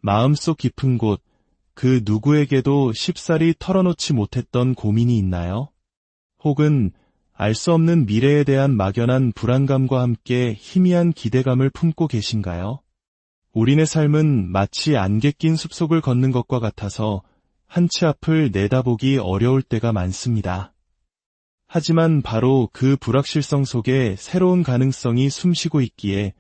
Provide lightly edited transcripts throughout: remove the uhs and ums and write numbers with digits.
마음속 깊은 곳, 그 누구에게도 쉽사리 털어놓지 못했던 고민이 있나요? 혹은 알 수 없는 미래에 대한 막연한 불안감과 함께 희미한 기대감을 품고 계신가요? 우리네 삶은 마치 안개 낀 숲속을 걷는 것과 같아서 한 치 앞을 내다보기 어려울 때가 많습니다. 하지만 바로 그 불확실성 속에 새로운 가능성이 숨쉬고 있기에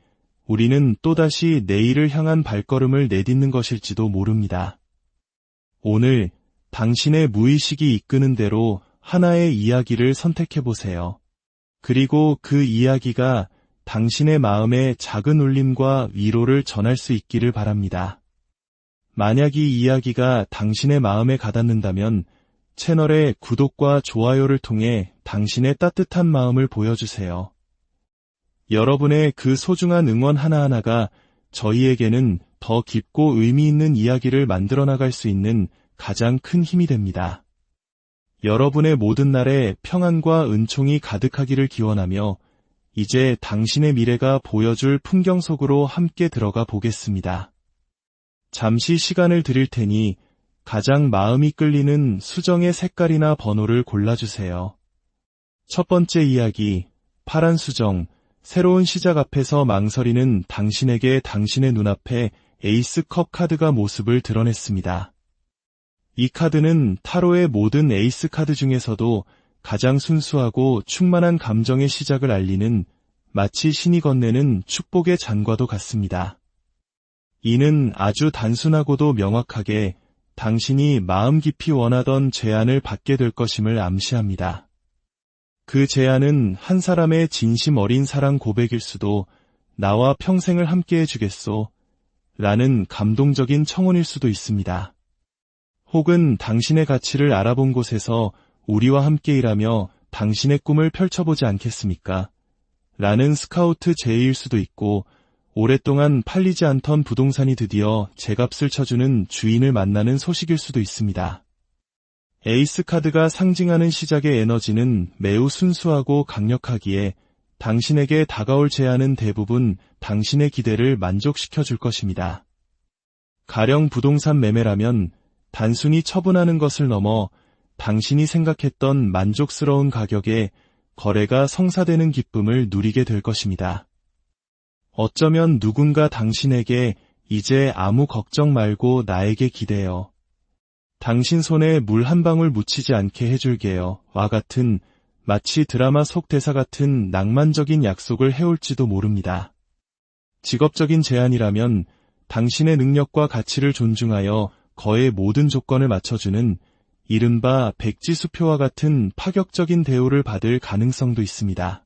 우리는 또다시 내일을 향한 발걸음을 내딛는 것일지도 모릅니다. 오늘 당신의 무의식이 이끄는 대로 하나의 이야기를 선택해보세요. 그리고 그 이야기가 당신의 마음에 작은 울림과 위로를 전할 수 있기를 바랍니다. 만약 이 이야기가 당신의 마음에 가닿는다면 채널의 구독과 좋아요를 통해 당신의 따뜻한 마음을 보여주세요. 여러분의 그 소중한 응원 하나하나가 저희에게는 더 깊고 의미 있는 이야기를 만들어 나갈 수 있는 가장 큰 힘이 됩니다. 여러분의 모든 날에 평안과 은총이 가득하기를 기원하며 이제 당신의 미래가 보여줄 풍경 속으로 함께 들어가 보겠습니다. 잠시 시간을 드릴 테니 가장 마음이 끌리는 수정의 색깔이나 번호를 골라주세요. 첫 번째 이야기, 파란 수정, 새로운 시작 앞에서 망설이는 당신에게 당신의 눈앞에 에이스컵 카드가 모습을 드러냈습니다. 이 카드는 타로의 모든 에이스 카드 중에서도 가장 순수하고 충만한 감정의 시작을 알리는 마치 신이 건네는 축복의 잔과도 같습니다. 이는 아주 단순하고도 명확하게 당신이 마음 깊이 원하던 제안을 받게 될 것임을 암시합니다. 그 제안은 한 사람의 진심 어린 사랑 고백일 수도 나와 평생을 함께해 주겠소 라는 감동적인 청혼일 수도 있습니다. 혹은 당신의 가치를 알아본 곳에서 우리와 함께 일하며 당신의 꿈을 펼쳐보지 않겠습니까? 라는 스카우트 제의일 수도 있고 오랫동안 팔리지 않던 부동산이 드디어 제값을 쳐주는 주인을 만나는 소식일 수도 있습니다. 에이스 카드가 상징하는 시작의 에너지는 매우 순수하고 강력하기에 당신에게 다가올 제안은 대부분 당신의 기대를 만족시켜 줄 것입니다. 가령 부동산 매매라면 단순히 처분하는 것을 넘어 당신이 생각했던 만족스러운 가격에 거래가 성사되는 기쁨을 누리게 될 것입니다. 어쩌면 누군가 당신에게 이제 아무 걱정 말고 나에게 기대어. 당신 손에 물 한 방울 묻히지 않게 해줄게요. 와 같은 마치 드라마 속 대사 같은 낭만적인 약속을 해올지도 모릅니다. 직업적인 제안이라면 당신의 능력과 가치를 존중하여 거의 모든 조건을 맞춰주는 이른바 백지수표와 같은 파격적인 대우를 받을 가능성도 있습니다.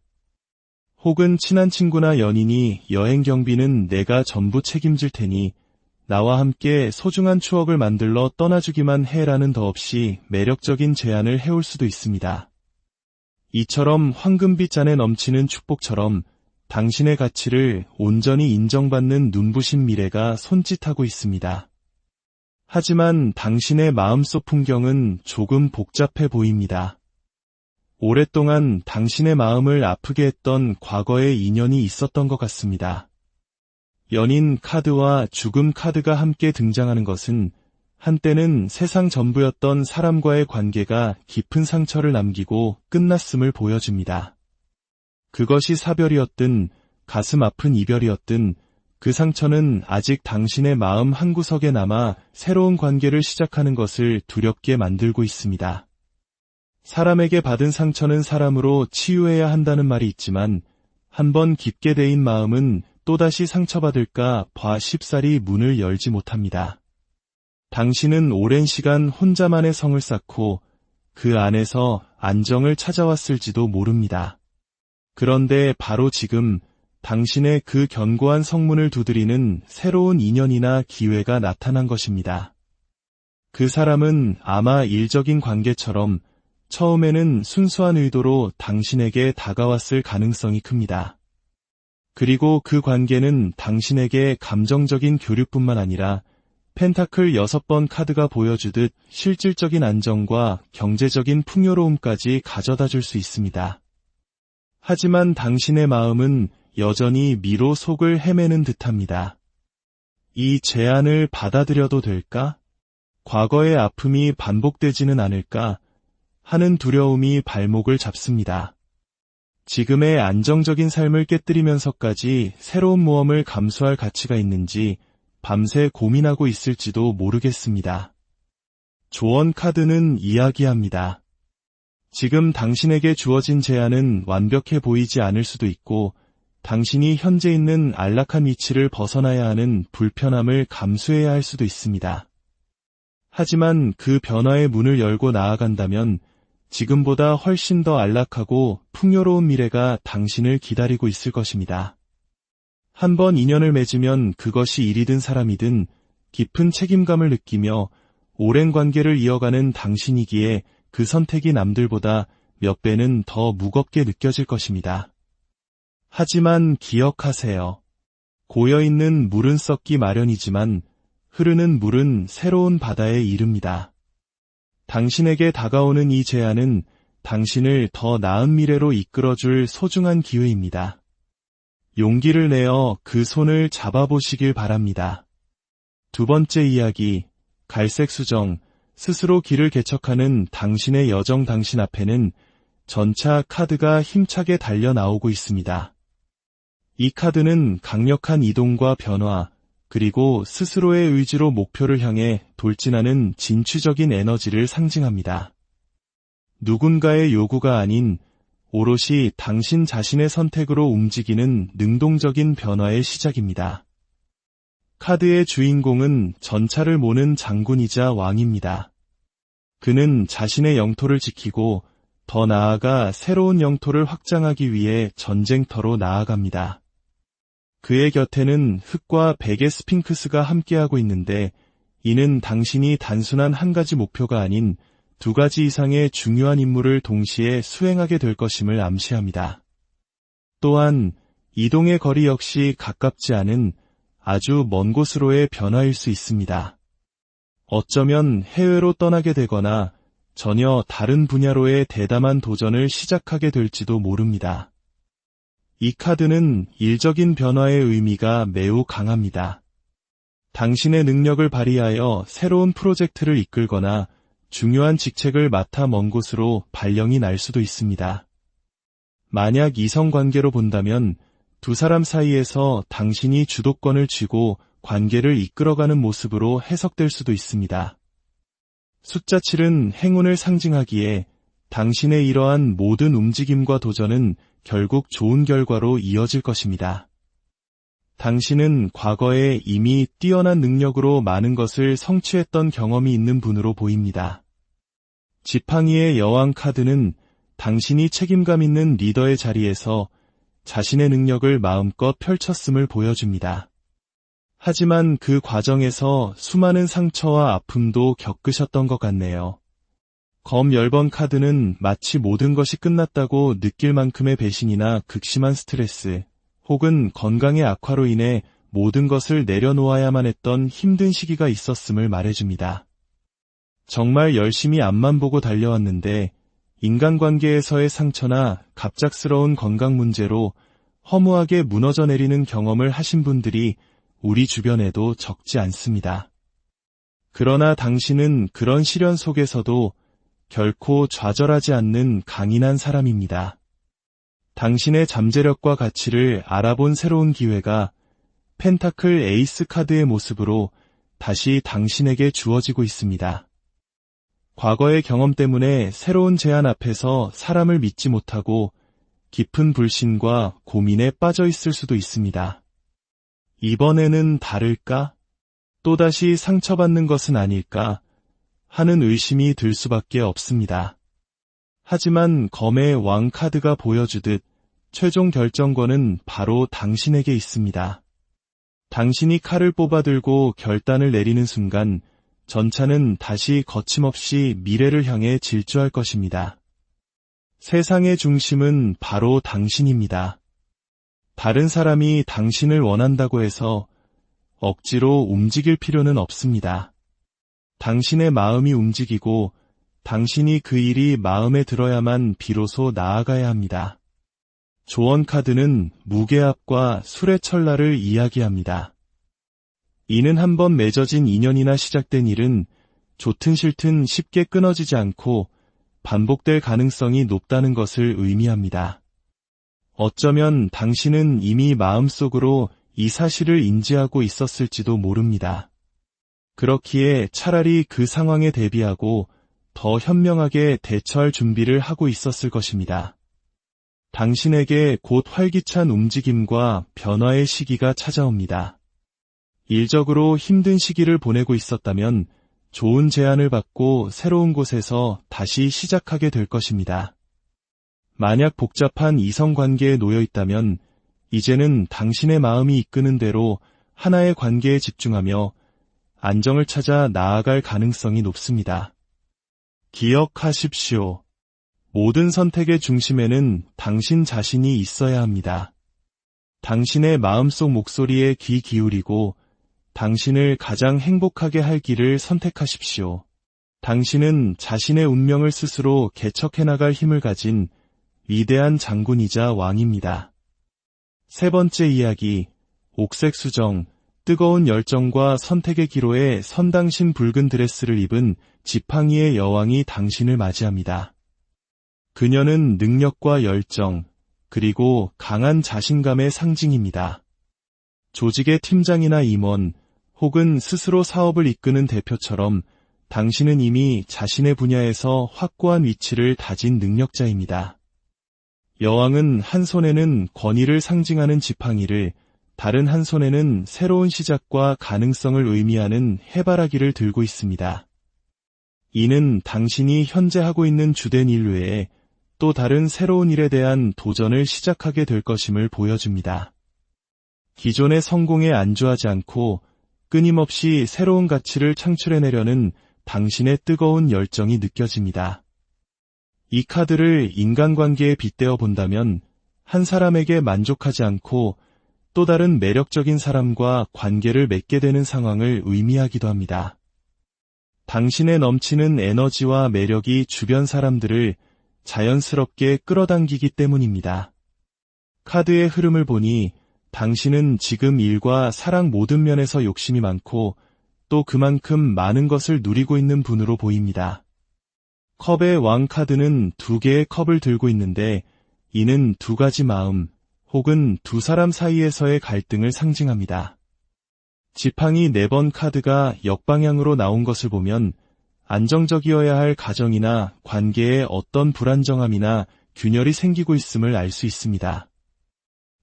혹은 친한 친구나 연인이 여행 경비는 내가 전부 책임질 테니 나와 함께 소중한 추억을 만들러 떠나주기만 해라는 더없이 매력적인 제안을 해올 수도 있습니다. 이처럼 황금빛 잔에 넘치는 축복처럼 당신의 가치를 온전히 인정받는 눈부신 미래가 손짓하고 있습니다. 하지만 당신의 마음속 풍경은 조금 복잡해 보입니다. 오랫동안 당신의 마음을 아프게 했던 과거의 인연이 있었던 것 같습니다. 연인 카드와 죽음 카드가 함께 등장하는 것은 한때는 세상 전부였던 사람과의 관계가 깊은 상처를 남기고 끝났음을 보여줍니다. 그것이 사별이었든 가슴 아픈 이별이었든 그 상처는 아직 당신의 마음 한구석에 남아 새로운 관계를 시작하는 것을 두렵게 만들고 있습니다. 사람에게 받은 상처는 사람으로 치유해야 한다는 말이 있지만 한번 깊게 데인 마음은 또다시 상처받을까 봐 쉽사리 문을 열지 못합니다. 당신은 오랜 시간 혼자만의 성을 쌓고 그 안에서 안정을 찾아왔을지도 모릅니다. 그런데 바로 지금 당신의 그 견고한 성문을 두드리는 새로운 인연이나 기회가 나타난 것입니다. 그 사람은 아마 일적인 관계처럼 처음에는 순수한 의도로 당신에게 다가왔을 가능성이 큽니다. 그리고 그 관계는 당신에게 감정적인 교류뿐만 아니라 펜타클 6번 카드가 보여주듯 실질적인 안정과 경제적인 풍요로움까지 가져다 줄 수 있습니다. 하지만 당신의 마음은 여전히 미로 속을 헤매는 듯합니다. 이 제안을 받아들여도 될까? 과거의 아픔이 반복되지는 않을까 하는 두려움이 발목을 잡습니다. 지금의 안정적인 삶을 깨뜨리면서까지 새로운 모험을 감수할 가치가 있는지 밤새 고민하고 있을지도 모르겠습니다. 조언 카드는 이야기합니다. 지금 당신에게 주어진 제안은 완벽해 보이지 않을 수도 있고 당신이 현재 있는 안락한 위치를 벗어나야 하는 불편함을 감수해야 할 수도 있습니다. 하지만 그 변화의 문을 열고 나아간다면 지금보다 훨씬 더 안락하고 풍요로운 미래가 당신을 기다리고 있을 것입니다. 한번 인연을 맺으면 그것이 일이든 사람이든 깊은 책임감을 느끼며 오랜 관계를 이어가는 당신이기에 그 선택이 남들보다 몇 배는 더 무겁게 느껴질 것입니다. 하지만 기억하세요. 고여있는 물은 썩기 마련이지만 흐르는 물은 새로운 바다에 이릅니다. 당신에게 다가오는 이 제안은 당신을 더 나은 미래로 이끌어줄 소중한 기회입니다. 용기를 내어 그 손을 잡아보시길 바랍니다. 두 번째 이야기, 갈색 수정, 스스로 길을 개척하는 당신의 여정. 당신 앞에는 전차 카드가 힘차게 달려 나오고 있습니다. 이 카드는 강력한 이동과 변화, 그리고 스스로의 의지로 목표를 향해 돌진하는 진취적인 에너지를 상징합니다. 누군가의 요구가 아닌 오롯이 당신 자신의 선택으로 움직이는 능동적인 변화의 시작입니다. 카드의 주인공은 전차를 모는 장군이자 왕입니다. 그는 자신의 영토를 지키고 더 나아가 새로운 영토를 확장하기 위해 전쟁터로 나아갑니다. 그의 곁에는 흑과 백의 스핑크스가 함께하고 있는데 이는 당신이 단순한 한 가지 목표가 아닌 두 가지 이상의 중요한 임무를 동시에 수행하게 될 것임을 암시합니다. 또한 이동의 거리 역시 가깝지 않은 아주 먼 곳으로의 변화일 수 있습니다. 어쩌면 해외로 떠나게 되거나 전혀 다른 분야로의 대담한 도전을 시작하게 될지도 모릅니다. 이 카드는 일적인 변화의 의미가 매우 강합니다. 당신의 능력을 발휘하여 새로운 프로젝트를 이끌거나 중요한 직책을 맡아 먼 곳으로 발령이 날 수도 있습니다. 만약 이성관계로 본다면 두 사람 사이에서 당신이 주도권을 쥐고 관계를 이끌어가는 모습으로 해석될 수도 있습니다. 숫자 7은 행운을 상징하기에 당신의 이러한 모든 움직임과 도전은 결국 좋은 결과로 이어질 것입니다. 당신은 과거에 이미 뛰어난 능력으로 많은 것을 성취했던 경험이 있는 분으로 보입니다. 지팡이의 여왕 카드는 당신이 책임감 있는 리더의 자리에서 자신의 능력을 마음껏 펼쳤음을 보여줍니다. 하지만 그 과정에서 수많은 상처와 아픔도 겪으셨던 것 같네요. 검 10번 카드는 마치 모든 것이 끝났다고 느낄 만큼의 배신이나 극심한 스트레스, 혹은 건강의 악화로 인해 모든 것을 내려놓아야만 했던 힘든 시기가 있었음을 말해줍니다. 정말 열심히 앞만 보고 달려왔는데 인간관계에서의 상처나 갑작스러운 건강 문제로 허무하게 무너져 내리는 경험을 하신 분들이 우리 주변에도 적지 않습니다. 그러나 당신은 그런 시련 속에서도 결코 좌절하지 않는 강인한 사람입니다. 당신의 잠재력과 가치를 알아본 새로운 기회가 펜타클 에이스 카드의 모습으로 다시 당신에게 주어지고 있습니다. 과거의 경험 때문에 새로운 제안 앞에서 사람을 믿지 못하고 깊은 불신과 고민에 빠져 있을 수도 있습니다. 이번에는 다를까? 또다시 상처받는 것은 아닐까? 하는 의심이 들 수밖에 없습니다. 하지만 검의 왕 카드가 보여주듯 최종 결정권은 바로 당신에게 있습니다. 당신이 칼을 뽑아들고 결단을 내리는 순간 전차는 다시 거침없이 미래를 향해 질주할 것입니다. 세상의 중심은 바로 당신입니다. 다른 사람이 당신을 원한다고 해서 억지로 움직일 필요는 없습니다. 당신의 마음이 움직이고 당신이 그 일이 마음에 들어야만 비로소 나아가야 합니다. 조언 카드는 무게압과 술의 찰나를 이야기합니다. 이는 한번 맺어진 인연이나 시작된 일은 좋든 싫든 쉽게 끊어지지 않고 반복될 가능성이 높다는 것을 의미합니다. 어쩌면 당신은 이미 마음속으로 이 사실을 인지하고 있었을지도 모릅니다. 그렇기에 차라리 그 상황에 대비하고 더 현명하게 대처할 준비를 하고 있었을 것입니다. 당신에게 곧 활기찬 움직임과 변화의 시기가 찾아옵니다. 일적으로 힘든 시기를 보내고 있었다면 좋은 제안을 받고 새로운 곳에서 다시 시작하게 될 것입니다. 만약 복잡한 이성관계에 놓여 있다면 이제는 당신의 마음이 이끄는 대로 하나의 관계에 집중하며 안정을 찾아 나아갈 가능성이 높습니다. 기억하십시오. 모든 선택의 중심에는 당신 자신이 있어야 합니다. 당신의 마음속 목소리에 귀 기울이고 당신을 가장 행복하게 할 길을 선택하십시오. 당신은 자신의 운명을 스스로 개척해 나갈 힘을 가진 위대한 장군이자 왕입니다. 세 번째 이야기, 옥색 수정, 뜨거운 열정과 선택의 기로에 선당신 붉은 드레스를 입은 지팡이의 여왕이 당신을 맞이합니다. 그녀는 능력과 열정, 그리고 강한 자신감의 상징입니다. 조직의 팀장이나 임원, 혹은 스스로 사업을 이끄는 대표처럼 당신은 이미 자신의 분야에서 확고한 위치를 다진 능력자입니다. 여왕은 한 손에는 권위를 상징하는 지팡이를, 다른 한 손에는 새로운 시작과 가능성을 의미하는 해바라기를 들고 있습니다. 이는 당신이 현재 하고 있는 주된 일 외에 또 다른 새로운 일에 대한 도전을 시작하게 될 것임을 보여줍니다. 기존의 성공에 안주하지 않고 끊임없이 새로운 가치를 창출해내려는 당신의 뜨거운 열정이 느껴집니다. 이 카드를 인간관계에 빗대어 본다면 한 사람에게 만족하지 않고 또 다른 매력적인 사람과 관계를 맺게 되는 상황을 의미하기도 합니다. 당신의 넘치는 에너지와 매력이 주변 사람들을 자연스럽게 끌어당기기 때문입니다. 카드의 흐름을 보니 당신은 지금 일과 사랑 모든 면에서 욕심이 많고 또 그만큼 많은 것을 누리고 있는 분으로 보입니다. 컵의 왕 카드는 두 개의 컵을 들고 있는데 이는 두 가지 마음 혹은 두 사람 사이에서의 갈등을 상징합니다. 지팡이 4번 카드가 역방향으로 나온 것을 보면 안정적이어야 할 가정이나 관계에 어떤 불안정함이나 균열이 생기고 있음을 알 수 있습니다.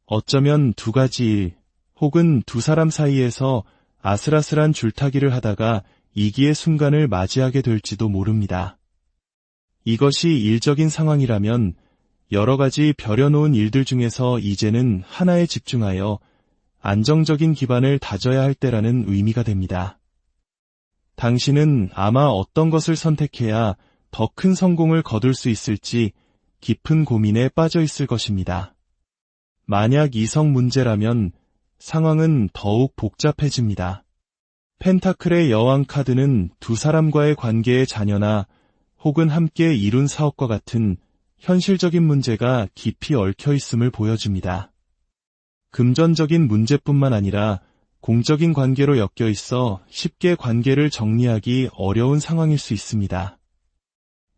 어쩌면 두 가지 일 혹은 두 사람 사이에서 아슬아슬한 줄타기를 하다가 위기의 순간을 맞이하게 될지도 모릅니다. 이것이 일적인 상황이라면 여러 가지 벼려놓은 일들 중에서 이제는 하나에 집중하여 안정적인 기반을 다져야 할 때라는 의미가 됩니다. 당신은 아마 어떤 것을 선택해야 더 큰 성공을 거둘 수 있을지 깊은 고민에 빠져 있을 것입니다. 만약 이성 문제라면 상황은 더욱 복잡해집니다. 펜타클의 여왕 카드는 두 사람과의 관계의 자녀나 혹은 함께 이룬 사업과 같은 현실적인 문제가 깊이 얽혀 있음을 보여줍니다. 금전적인 문제뿐만 아니라 공적인 관계로 엮여 있어 쉽게 관계를 정리하기 어려운 상황일 수 있습니다.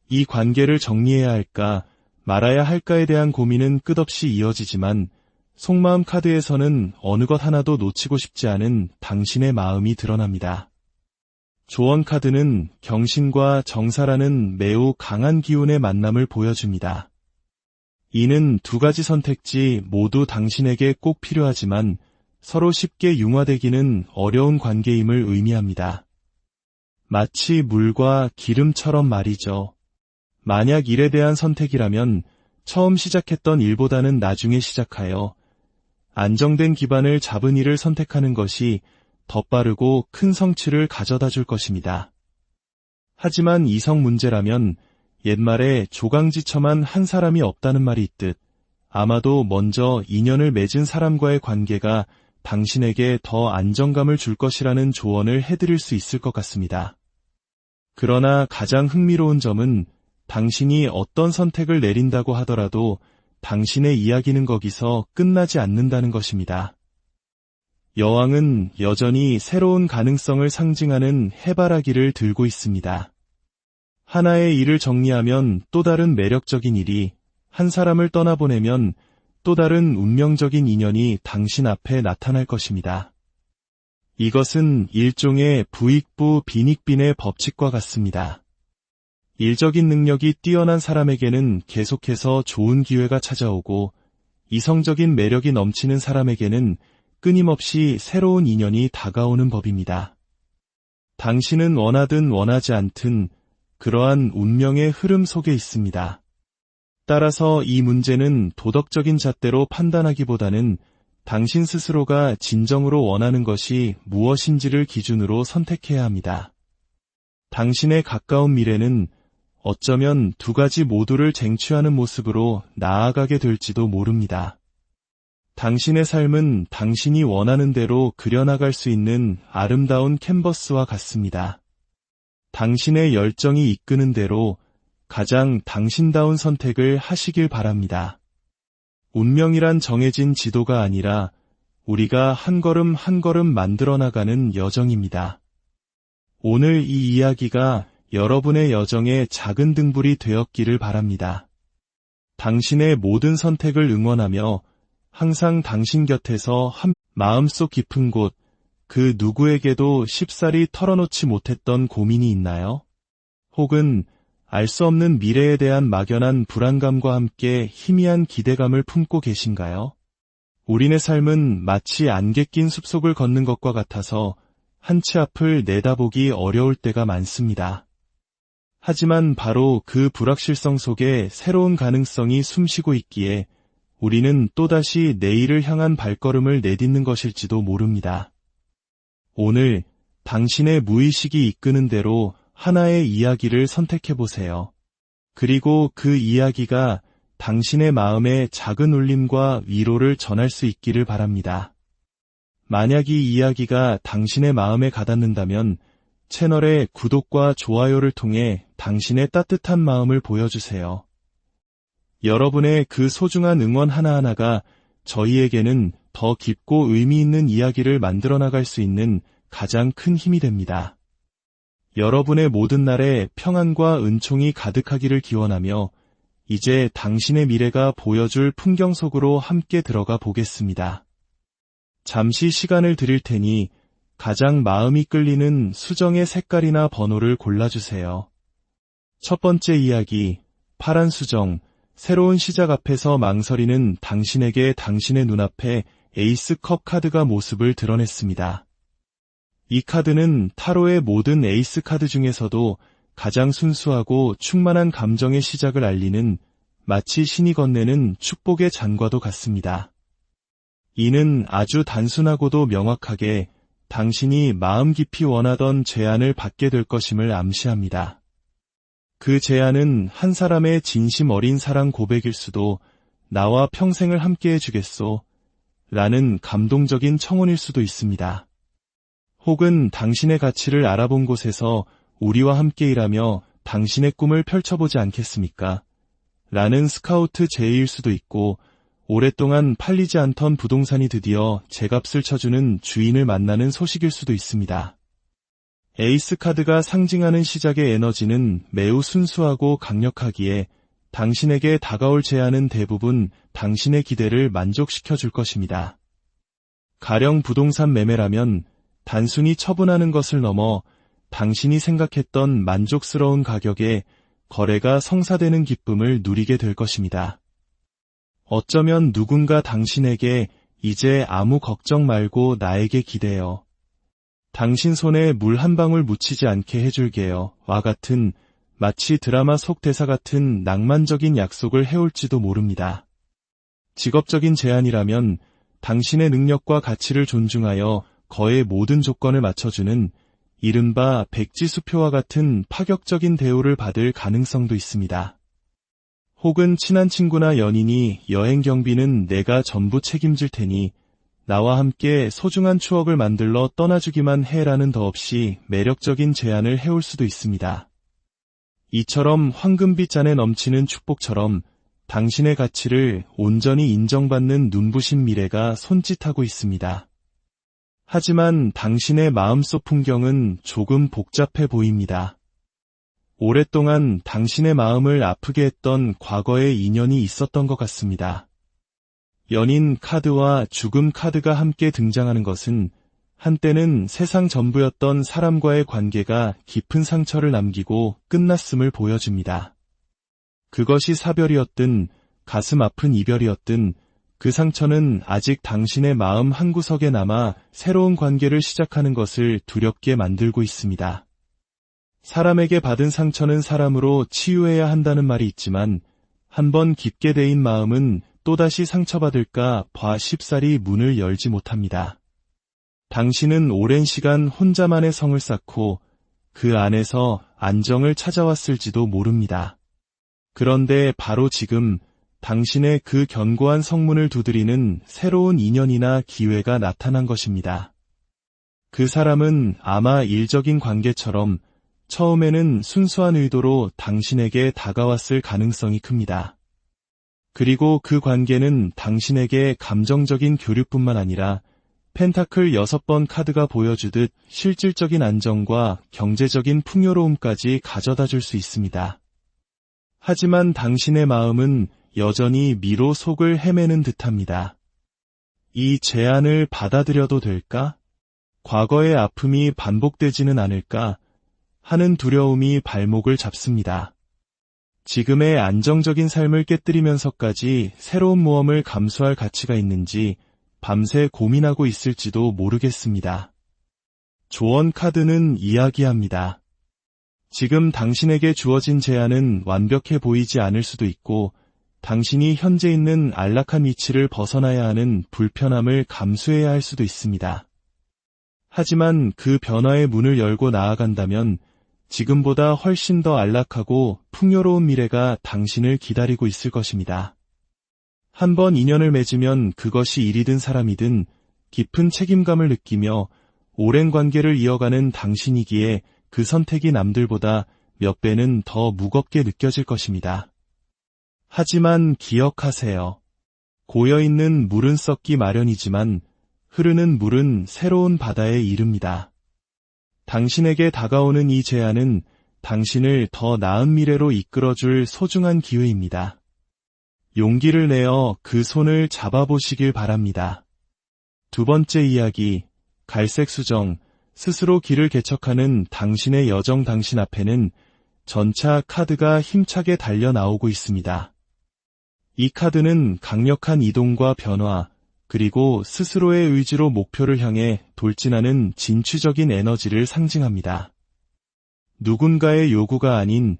이 관계를 정리해야 할까 말아야 할까에 대한 고민은 끝없이 이어지지만 속마음 카드에서는 어느 것 하나도 놓치고 싶지 않은 당신의 마음이 드러납니다. 조언 카드는 경신과 정사라는 매우 강한 기운의 만남을 보여줍니다. 이는 두 가지 선택지 모두 당신에게 꼭 필요하지만 서로 쉽게 융화되기는 어려운 관계임을 의미합니다. 마치 물과 기름처럼 말이죠. 만약 일에 대한 선택이라면 처음 시작했던 일보다는 나중에 시작하여 안정된 기반을 잡은 일을 선택하는 것이 더 빠르고 큰 성취를 가져다 줄 것입니다. 하지만 이성 문제라면 옛말에 조강지처만 한 사람이 없다는 말이 있듯 아마도 먼저 인연을 맺은 사람과의 관계가 당신에게 더 안정감을 줄 것이라는 조언을 해드릴 수 있을 것 같습니다. 그러나 가장 흥미로운 점은 당신이 어떤 선택을 내린다고 하더라도 당신의 이야기는 거기서 끝나지 않는다는 것입니다. 여왕은 여전히 새로운 가능성을 상징하는 해바라기를 들고 있습니다. 하나의 일을 정리하면 또 다른 매력적인 일이, 한 사람을 떠나보내면 또 다른 운명적인 인연이 당신 앞에 나타날 것입니다. 이것은 일종의 부익부 빈익빈의 법칙과 같습니다. 일적인 능력이 뛰어난 사람에게는 계속해서 좋은 기회가 찾아오고, 이성적인 매력이 넘치는 사람에게는 끊임없이 새로운 인연이 다가오는 법입니다. 당신은 원하든 원하지 않든 그러한 운명의 흐름 속에 있습니다. 따라서 이 문제는 도덕적인 잣대로 판단하기보다는 당신 스스로가 진정으로 원하는 것이 무엇인지를 기준으로 선택해야 합니다. 당신의 가까운 미래는 어쩌면 두 가지 모두를 쟁취하는 모습으로 나아가게 될지도 모릅니다. 당신의 삶은 당신이 원하는 대로 그려나갈 수 있는 아름다운 캔버스와 같습니다. 당신의 열정이 이끄는 대로 가장 당신다운 선택을 하시길 바랍니다. 운명이란 정해진 지도가 아니라 우리가 한 걸음 한 걸음 만들어 나가는 여정입니다. 오늘 이 이야기가 여러분의 여정의 작은 등불이 되었기를 바랍니다. 당신의 모든 선택을 응원하며 항상 당신 곁에서 마음속 깊은 곳, 그 누구에게도 쉽사리 털어놓지 못했던 고민이 있나요? 혹은 알 수 없는 미래에 대한 막연한 불안감과 함께 희미한 기대감을 품고 계신가요? 우리네 삶은 마치 안개 낀 숲속을 걷는 것과 같아서 한 치 앞을 내다보기 어려울 때가 많습니다. 하지만 바로 그 불확실성 속에 새로운 가능성이 숨쉬고 있기에 우리는 또다시 내일을 향한 발걸음을 내딛는 것일지도 모릅니다. 오늘 당신의 무의식이 이끄는 대로 하나의 이야기를 선택해보세요. 그리고 그 이야기가 당신의 마음에 작은 울림과 위로를 전할 수 있기를 바랍니다. 만약 이 이야기가 당신의 마음에 가닿는다면 채널의 구독과 좋아요를 통해 당신의 따뜻한 마음을 보여주세요. 여러분의 그 소중한 응원 하나하나가 저희에게는 더 깊고 의미 있는 이야기를 만들어 나갈 수 있는 가장 큰 힘이 됩니다. 여러분의 모든 날에 평안과 은총이 가득하기를 기원하며 이제 당신의 미래가 보여줄 풍경 속으로 함께 들어가 보겠습니다. 잠시 시간을 드릴 테니 가장 마음이 끌리는 수정의 색깔이나 번호를 골라주세요. 첫 번째 이야기, 파란 수정, 새로운 시작 앞에서 망설이는 당신에게 당신의 눈앞에 에이스컵 카드가 모습을 드러냈습니다. 이 카드는 타로의 모든 에이스 카드 중에서도 가장 순수하고 충만한 감정의 시작을 알리는 마치 신이 건네는 축복의 잔과도 같습니다. 이는 아주 단순하고도 명확하게 당신이 마음 깊이 원하던 제안을 받게 될 것임을 암시합니다. 그 제안은 한 사람의 진심 어린 사랑 고백일 수도 나와 평생을 함께해 주겠소 라는 감동적인 청혼일 수도 있습니다. 혹은 당신의 가치를 알아본 곳에서 우리와 함께 일하며 당신의 꿈을 펼쳐보지 않겠습니까? 라는 스카우트 제의일 수도 있고 오랫동안 팔리지 않던 부동산이 드디어 제값을 쳐주는 주인을 만나는 소식일 수도 있습니다. 에이스 카드가 상징하는 시작의 에너지는 매우 순수하고 강력하기에 당신에게 다가올 제안은 대부분 당신의 기대를 만족시켜 줄 것입니다. 가령 부동산 매매라면 단순히 처분하는 것을 넘어 당신이 생각했던 만족스러운 가격에 거래가 성사되는 기쁨을 누리게 될 것입니다. 어쩌면 누군가 당신에게 이제 아무 걱정 말고 나에게 기대어. 당신 손에 물 한 방울 묻히지 않게 해줄게요. 와 같은 마치 드라마 속 대사 같은 낭만적인 약속을 해올지도 모릅니다. 직업적인 제안이라면 당신의 능력과 가치를 존중하여 거의 모든 조건을 맞춰주는 이른바 백지수표와 같은 파격적인 대우를 받을 가능성도 있습니다. 혹은 친한 친구나 연인이 여행 경비는 내가 전부 책임질 테니 나와 함께 소중한 추억을 만들러 떠나주기만 해라는 더없이 매력적인 제안을 해올 수도 있습니다. 이처럼 황금빛 잔에 넘치는 축복처럼 당신의 가치를 온전히 인정받는 눈부신 미래가 손짓하고 있습니다. 하지만 당신의 마음속 풍경은 조금 복잡해 보입니다. 오랫동안 당신의 마음을 아프게 했던 과거의 인연이 있었던 것 같습니다. 연인 카드와 죽음 카드가 함께 등장하는 것은 한때는 세상 전부였던 사람과의 관계가 깊은 상처를 남기고 끝났음을 보여줍니다. 그것이 사별이었든 가슴 아픈 이별이었든 그 상처는 아직 당신의 마음 한구석에 남아 새로운 관계를 시작하는 것을 두렵게 만들고 있습니다. 사람에게 받은 상처는 사람으로 치유해야 한다는 말이 있지만 한번 깊게 데인 마음은 또다시 상처받을까 봐 쉽사리 문을 열지 못합니다. 당신은 오랜 시간 혼자만의 성을 쌓고 그 안에서 안정을 찾아왔을지도 모릅니다. 그런데 바로 지금 당신의 그 견고한 성문을 두드리는 새로운 인연이나 기회가 나타난 것입니다. 그 사람은 아마 일적인 관계처럼 처음에는 순수한 의도로 당신에게 다가왔을 가능성이 큽니다. 그리고 그 관계는 당신에게 감정적인 교류뿐만 아니라 펜타클 6번 카드가 보여주듯 실질적인 안정과 경제적인 풍요로움까지 가져다 줄 수 있습니다. 하지만 당신의 마음은 여전히 미로 속을 헤매는 듯합니다. 이 제안을 받아들여도 될까? 과거의 아픔이 반복되지는 않을까? 하는 두려움이 발목을 잡습니다. 지금의 안정적인 삶을 깨뜨리면서까지 새로운 모험을 감수할 가치가 있는지 밤새 고민하고 있을지도 모르겠습니다. 조언 카드는 이야기합니다. 지금 당신에게 주어진 제안은 완벽해 보이지 않을 수도 있고 당신이 현재 있는 안락한 위치를 벗어나야 하는 불편함을 감수해야 할 수도 있습니다. 하지만 그 변화의 문을 열고 나아간다면 지금보다 훨씬 더 안락하고 풍요로운 미래가 당신을 기다리고 있을 것입니다. 한번 인연을 맺으면 그것이 일이든 사람이든 깊은 책임감을 느끼며 오랜 관계를 이어가는 당신이기에 그 선택이 남들보다 몇 배는 더 무겁게 느껴질 것입니다. 하지만 기억하세요. 고여있는 물은 썩기 마련이지만 흐르는 물은 새로운 바다에 이릅니다. 당신에게 다가오는 이 제안은 당신을 더 나은 미래로 이끌어줄 소중한 기회입니다. 용기를 내어 그 손을 잡아보시길 바랍니다. 두 번째 이야기, 갈색 수정, 스스로 길을 개척하는 당신의 여정. 당신 앞에는 전차 카드가 힘차게 달려 나오고 있습니다. 이 카드는 강력한 이동과 변화, 그리고 스스로의 의지로 목표를 향해 돌진하는 진취적인 에너지를 상징합니다. 누군가의 요구가 아닌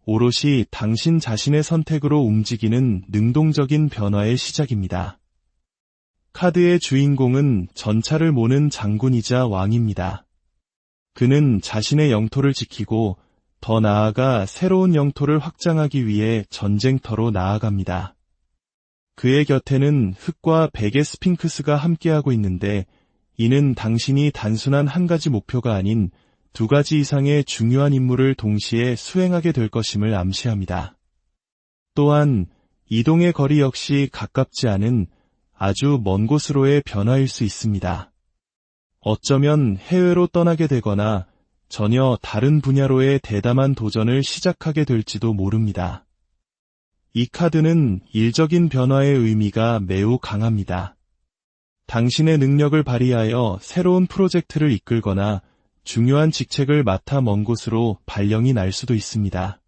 오롯이 당신 자신의 선택으로 움직이는 능동적인 변화의 시작입니다. 카드의 주인공은 전차를 모는 장군이자 왕입니다. 그는 자신의 영토를 지키고 더 나아가 새로운 영토를 확장하기 위해 전쟁터로 나아갑니다. 그의 곁에는 흑과 백의 스핑크스가 함께하고 있는데 이는 당신이 단순한 한 가지 목표가 아닌 두 가지 이상의 중요한 임무를 동시에 수행하게 될 것임을 암시합니다. 또한 이동의 거리 역시 가깝지 않은 아주 먼 곳으로의 변화일 수 있습니다. 어쩌면 해외로 떠나게 되거나 전혀 다른 분야로의 대담한 도전을 시작하게 될지도 모릅니다. 이 카드는 일적인 변화의 의미가 매우 강합니다. 당신의 능력을 발휘하여 새로운 프로젝트를 이끌거나 중요한 직책을 맡아 먼 곳으로 발령이 날 수도 있습니다.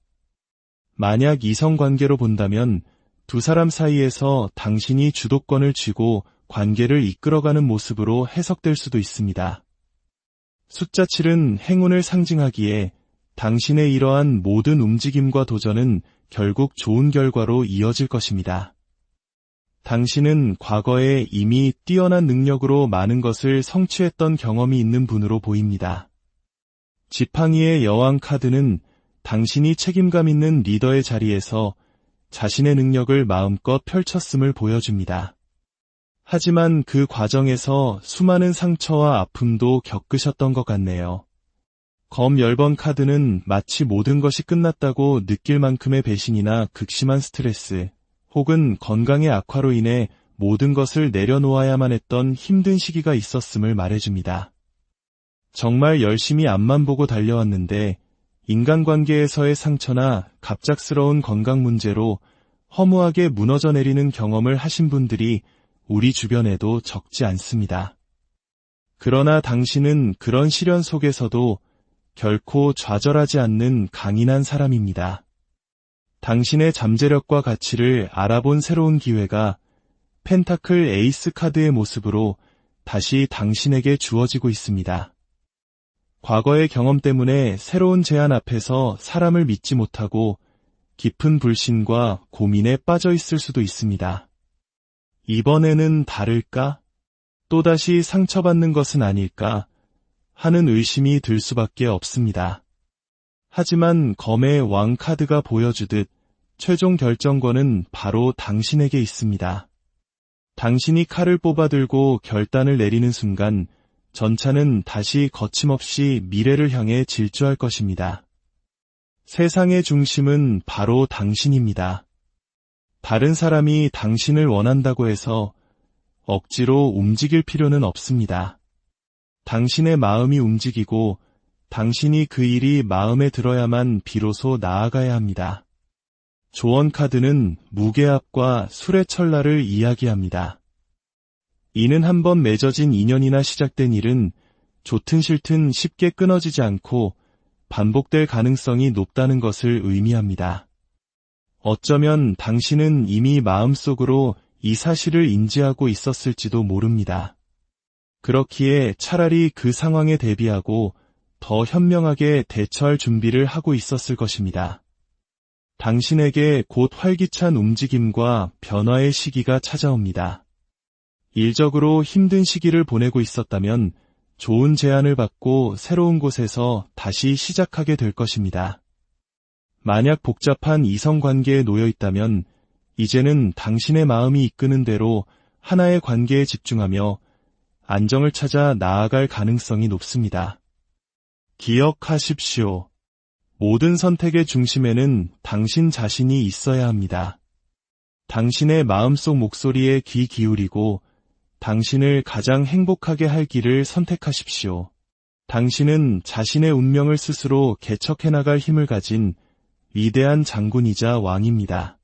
만약 이성관계로 본다면 두 사람 사이에서 당신이 주도권을 쥐고 관계를 이끌어가는 모습으로 해석될 수도 있습니다. 숫자 7은 행운을 상징하기에 당신의 이러한 모든 움직임과 도전은 결국 좋은 결과로 이어질 것입니다. 당신은 과거에 이미 뛰어난 능력으로 많은 것을 성취했던 경험이 있는 분으로 보입니다. 지팡이의 여왕 카드는 당신이 책임감 있는 리더의 자리에서 자신의 능력을 마음껏 펼쳤음을 보여줍니다. 하지만 그 과정에서 수많은 상처와 아픔도 겪으셨던 것 같네요. 검 10번 카드는 마치 모든 것이 끝났다고 느낄 만큼의 배신이나 극심한 스트레스, 혹은 건강의 악화로 인해 모든 것을 내려놓아야만 했던 힘든 시기가 있었음을 말해줍니다. 정말 열심히 앞만 보고 달려왔는데 인간관계에서의 상처나 갑작스러운 건강 문제로 허무하게 무너져 내리는 경험을 하신 분들이 우리 주변에도 적지 않습니다. 그러나 당신은 그런 시련 속에서도 결코 좌절하지 않는 강인한 사람입니다. 당신의 잠재력과 가치를 알아본 새로운 기회가 펜타클 에이스 카드의 모습으로 다시 당신에게 주어지고 있습니다. 과거의 경험 때문에 새로운 제안 앞에서 사람을 믿지 못하고 깊은 불신과 고민에 빠져 있을 수도 있습니다. 이번에는 다를까? 또다시 상처받는 것은 아닐까? 하는 의심이 들 수밖에 없습니다. 하지만 검의 왕 카드가 보여주듯 최종 결정권은 바로 당신에게 있습니다. 당신이 칼을 뽑아들고 결단을 내리는 순간 전차는 다시 거침없이 미래를 향해 질주할 것입니다. 세상의 중심은 바로 당신입니다. 다른 사람이 당신을 원한다고 해서 억지로 움직일 필요는 없습니다. 당신의 마음이 움직이고 당신이 그 일이 마음에 들어야만 비로소 나아가야 합니다. 조언 카드는 무게압과 술의 찰나를 이야기합니다. 이는 한번 맺어진 인연이나 시작된 일은 좋든 싫든 쉽게 끊어지지 않고 반복될 가능성이 높다는 것을 의미합니다. 어쩌면 당신은 이미 마음속으로 이 사실을 인지하고 있었을지도 모릅니다. 그렇기에 차라리 그 상황에 대비하고 더 현명하게 대처할 준비를 하고 있었을 것입니다. 당신에게 곧 활기찬 움직임과 변화의 시기가 찾아옵니다. 일적으로 힘든 시기를 보내고 있었다면 좋은 제안을 받고 새로운 곳에서 다시 시작하게 될 것입니다. 만약 복잡한 이성관계에 놓여 있다면 이제는 당신의 마음이 이끄는 대로 하나의 관계에 집중하며 안정을 찾아 나아갈 가능성이 높습니다. 기억하십시오. 모든 선택의 중심에는 당신 자신이 있어야 합니다. 당신의 마음속 목소리에 귀 기울이고 당신을 가장 행복하게 할 길을 선택하십시오. 당신은 자신의 운명을 스스로 개척해 나갈 힘을 가진 위대한 장군이자 왕입니다.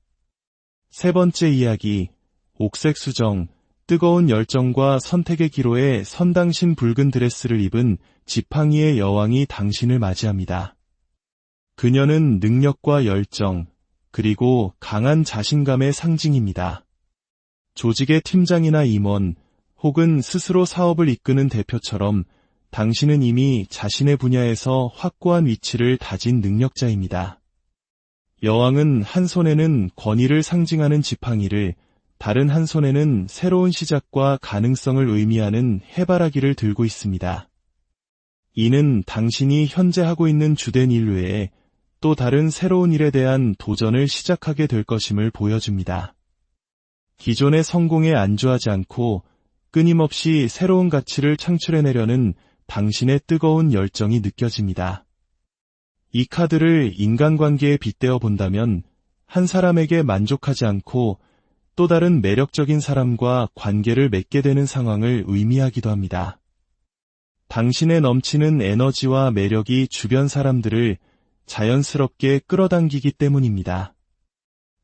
세 번째 이야기, 옥색 수정, 뜨거운 열정과 선택의 기로에 선당신 붉은 드레스를 입은 지팡이의 여왕이 당신을 맞이합니다. 그녀는 능력과 열정, 그리고 강한 자신감의 상징입니다. 조직의 팀장이나 임원, 혹은 스스로 사업을 이끄는 대표처럼 당신은 이미 자신의 분야에서 확고한 위치를 다진 능력자입니다. 여왕은 한 손에는 권위를 상징하는 지팡이를, 다른 한 손에는 새로운 시작과 가능성을 의미하는 해바라기를 들고 있습니다. 이는 당신이 현재 하고 있는 주된 일 외에 또 다른 새로운 일에 대한 도전을 시작하게 될 것임을 보여줍니다. 기존의 성공에 안주하지 않고 끊임없이 새로운 가치를 창출해내려는 당신의 뜨거운 열정이 느껴집니다. 이 카드를 인간관계에 빗대어 본다면 한 사람에게 만족하지 않고 또 다른 매력적인 사람과 관계를 맺게 되는 상황을 의미하기도 합니다. 당신의 넘치는 에너지와 매력이 주변 사람들을 자연스럽게 끌어당기기 때문입니다.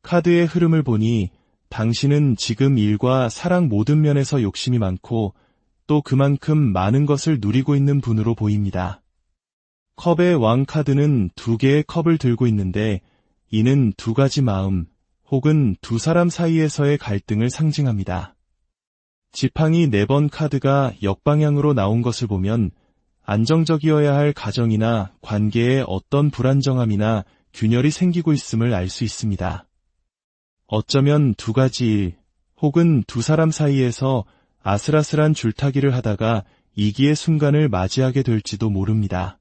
카드의 흐름을 보니 당신은 지금 일과 사랑 모든 면에서 욕심이 많고 또 그만큼 많은 것을 누리고 있는 분으로 보입니다. 컵의 왕 카드는 두 개의 컵을 들고 있는데 이는 두 가지 마음 혹은 두 사람 사이에서의 갈등을 상징합니다. 지팡이 4번 카드가 역방향으로 나온 것을 보면 안정적이어야 할 가정이나 관계에 어떤 불안정함이나 균열이 생기고 있음을 알 수 있습니다. 어쩌면 두 가지 일 혹은 두 사람 사이에서 아슬아슬한 줄타기를 하다가 이기의 순간을 맞이하게 될지도 모릅니다.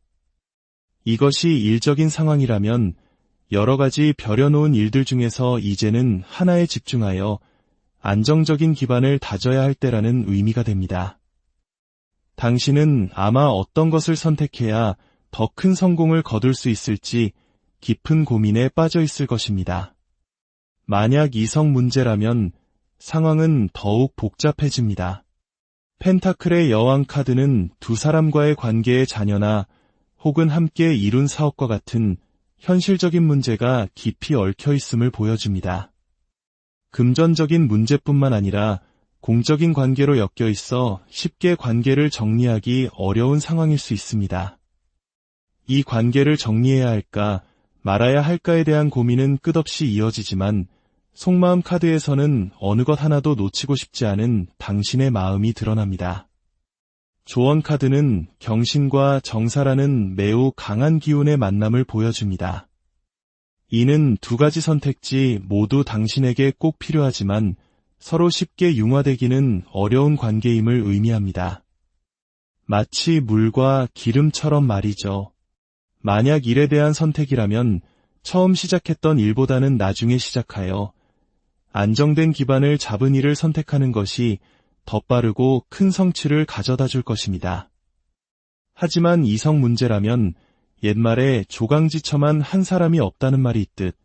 이것이 일적인 상황이라면 여러 가지 벼려놓은 일들 중에서 이제는 하나에 집중하여 안정적인 기반을 다져야 할 때라는 의미가 됩니다. 당신은 아마 어떤 것을 선택해야 더 큰 성공을 거둘 수 있을지 깊은 고민에 빠져 있을 것입니다. 만약 이성 문제라면 상황은 더욱 복잡해집니다. 펜타클의 여왕 카드는 두 사람과의 관계의 자녀나 혹은 함께 이룬 사업과 같은 현실적인 문제가 깊이 얽혀 있음을 보여줍니다. 금전적인 문제뿐만 아니라 공적인 관계로 엮여 있어 쉽게 관계를 정리하기 어려운 상황일 수 있습니다. 이 관계를 정리해야 할까 말아야 할까에 대한 고민은 끝없이 이어지지만 속마음 카드에서는 어느 것 하나도 놓치고 싶지 않은 당신의 마음이 드러납니다. 조언 카드는 경신과 정사라는 매우 강한 기운의 만남을 보여줍니다. 이는 두 가지 선택지 모두 당신에게 꼭 필요하지만 서로 쉽게 융화되기는 어려운 관계임을 의미합니다. 마치 물과 기름처럼 말이죠. 만약 일에 대한 선택이라면 처음 시작했던 일보다는 나중에 시작하여 안정된 기반을 잡은 일을 선택하는 것이 더 빠르고 큰 성취를 가져다 줄 것입니다. 하지만 이성 문제라면 옛말에 조강지처만 한 사람이 없다는 말이 있듯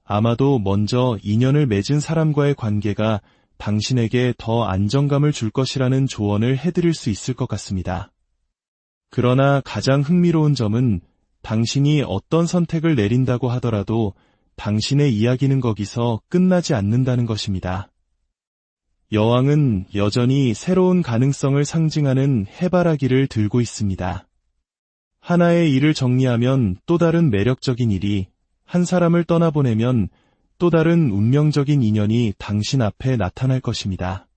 아마도 먼저 인연을 맺은 사람과의 관계가 당신에게 더 안정감을 줄 것이라는 조언을 해드릴 수 있을 것 같습니다. 그러나 가장 흥미로운 점은 당신이 어떤 선택을 내린다고 하더라도 당신의 이야기는 거기서 끝나지 않는다는 것입니다. 여왕은 여전히 새로운 가능성을 상징하는 해바라기를 들고 있습니다. 하나의 일을 정리하면 또 다른 매력적인 일이, 한 사람을 떠나보내면 또 다른 운명적인 인연이 당신 앞에 나타날 것입니다.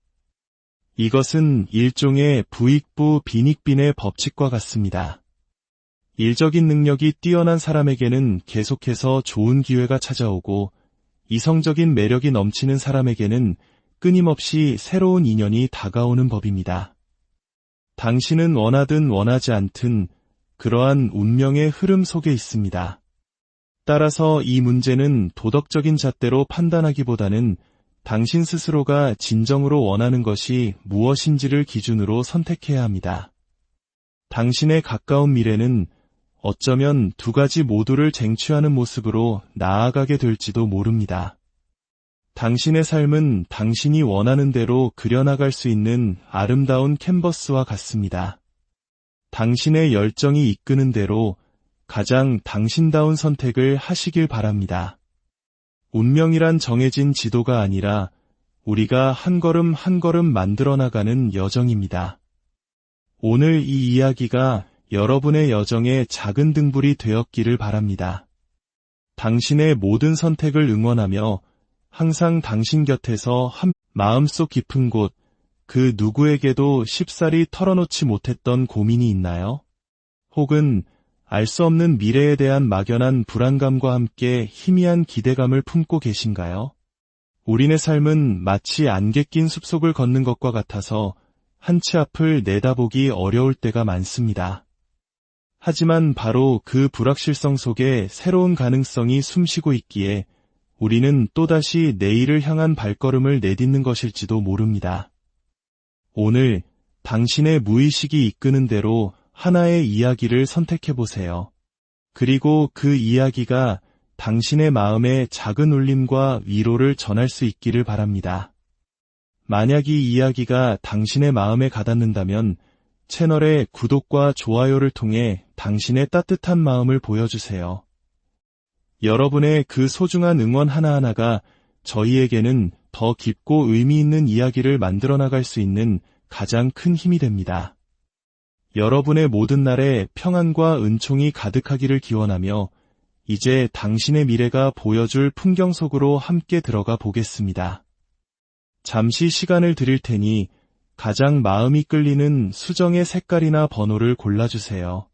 이것은 일종의 부익부 빈익빈의 법칙과 같습니다. 일적인 능력이 뛰어난 사람에게는 계속해서 좋은 기회가 찾아오고 이성적인 매력이 넘치는 사람에게는 끊임없이 새로운 인연이 다가오는 법입니다. 당신은 원하든 원하지 않든 그러한 운명의 흐름 속에 있습니다. 따라서 이 문제는 도덕적인 잣대로 판단하기보다는 당신 스스로가 진정으로 원하는 것이 무엇인지를 기준으로 선택해야 합니다. 당신의 가까운 미래는 어쩌면 두 가지 모두를 쟁취하는 모습으로 나아가게 될지도 모릅니다. 당신의 삶은 당신이 원하는 대로 그려나갈 수 있는 아름다운 캔버스와 같습니다. 당신의 열정이 이끄는 대로 가장 당신다운 선택을 하시길 바랍니다. 운명이란 정해진 지도가 아니라 우리가 한 걸음 한 걸음 만들어 나가는 여정입니다. 오늘 이 이야기가 여러분의 여정의 작은 등불이 되었기를 바랍니다. 당신의 모든 선택을 응원하며 항상 당신 곁에서 마음속 깊은 곳, 그 누구에게도 쉽사리 털어놓지 못했던 고민이 있나요? 혹은 알 수 없는 미래에 대한 막연한 불안감과 함께 희미한 기대감을 품고 계신가요? 우리네 삶은 마치 안개 낀 숲속을 걷는 것과 같아서 한 치 앞을 내다보기 어려울 때가 많습니다. 하지만 바로 그 불확실성 속에 새로운 가능성이 숨쉬고 있기에 우리는 또다시 내일을 향한 발걸음을 내딛는 것일지도 모릅니다. 오늘 당신의 무의식이 이끄는 대로 하나의 이야기를 선택해보세요. 그리고 그 이야기가 당신의 마음에 작은 울림과 위로를 전할 수 있기를 바랍니다. 만약 이 이야기가 당신의 마음에 가닿는다면 채널의 구독과 좋아요를 통해 당신의 따뜻한 마음을 보여주세요. 여러분의 그 소중한 응원 하나하나가 저희에게는 더 깊고 의미 있는 이야기를 만들어 나갈 수 있는 가장 큰 힘이 됩니다. 여러분의 모든 날에 평안과 은총이 가득하기를 기원하며 이제 당신의 미래가 보여줄 풍경 속으로 함께 들어가 보겠습니다. 잠시 시간을 드릴 테니 가장 마음이 끌리는 수정의 색깔이나 번호를 골라주세요.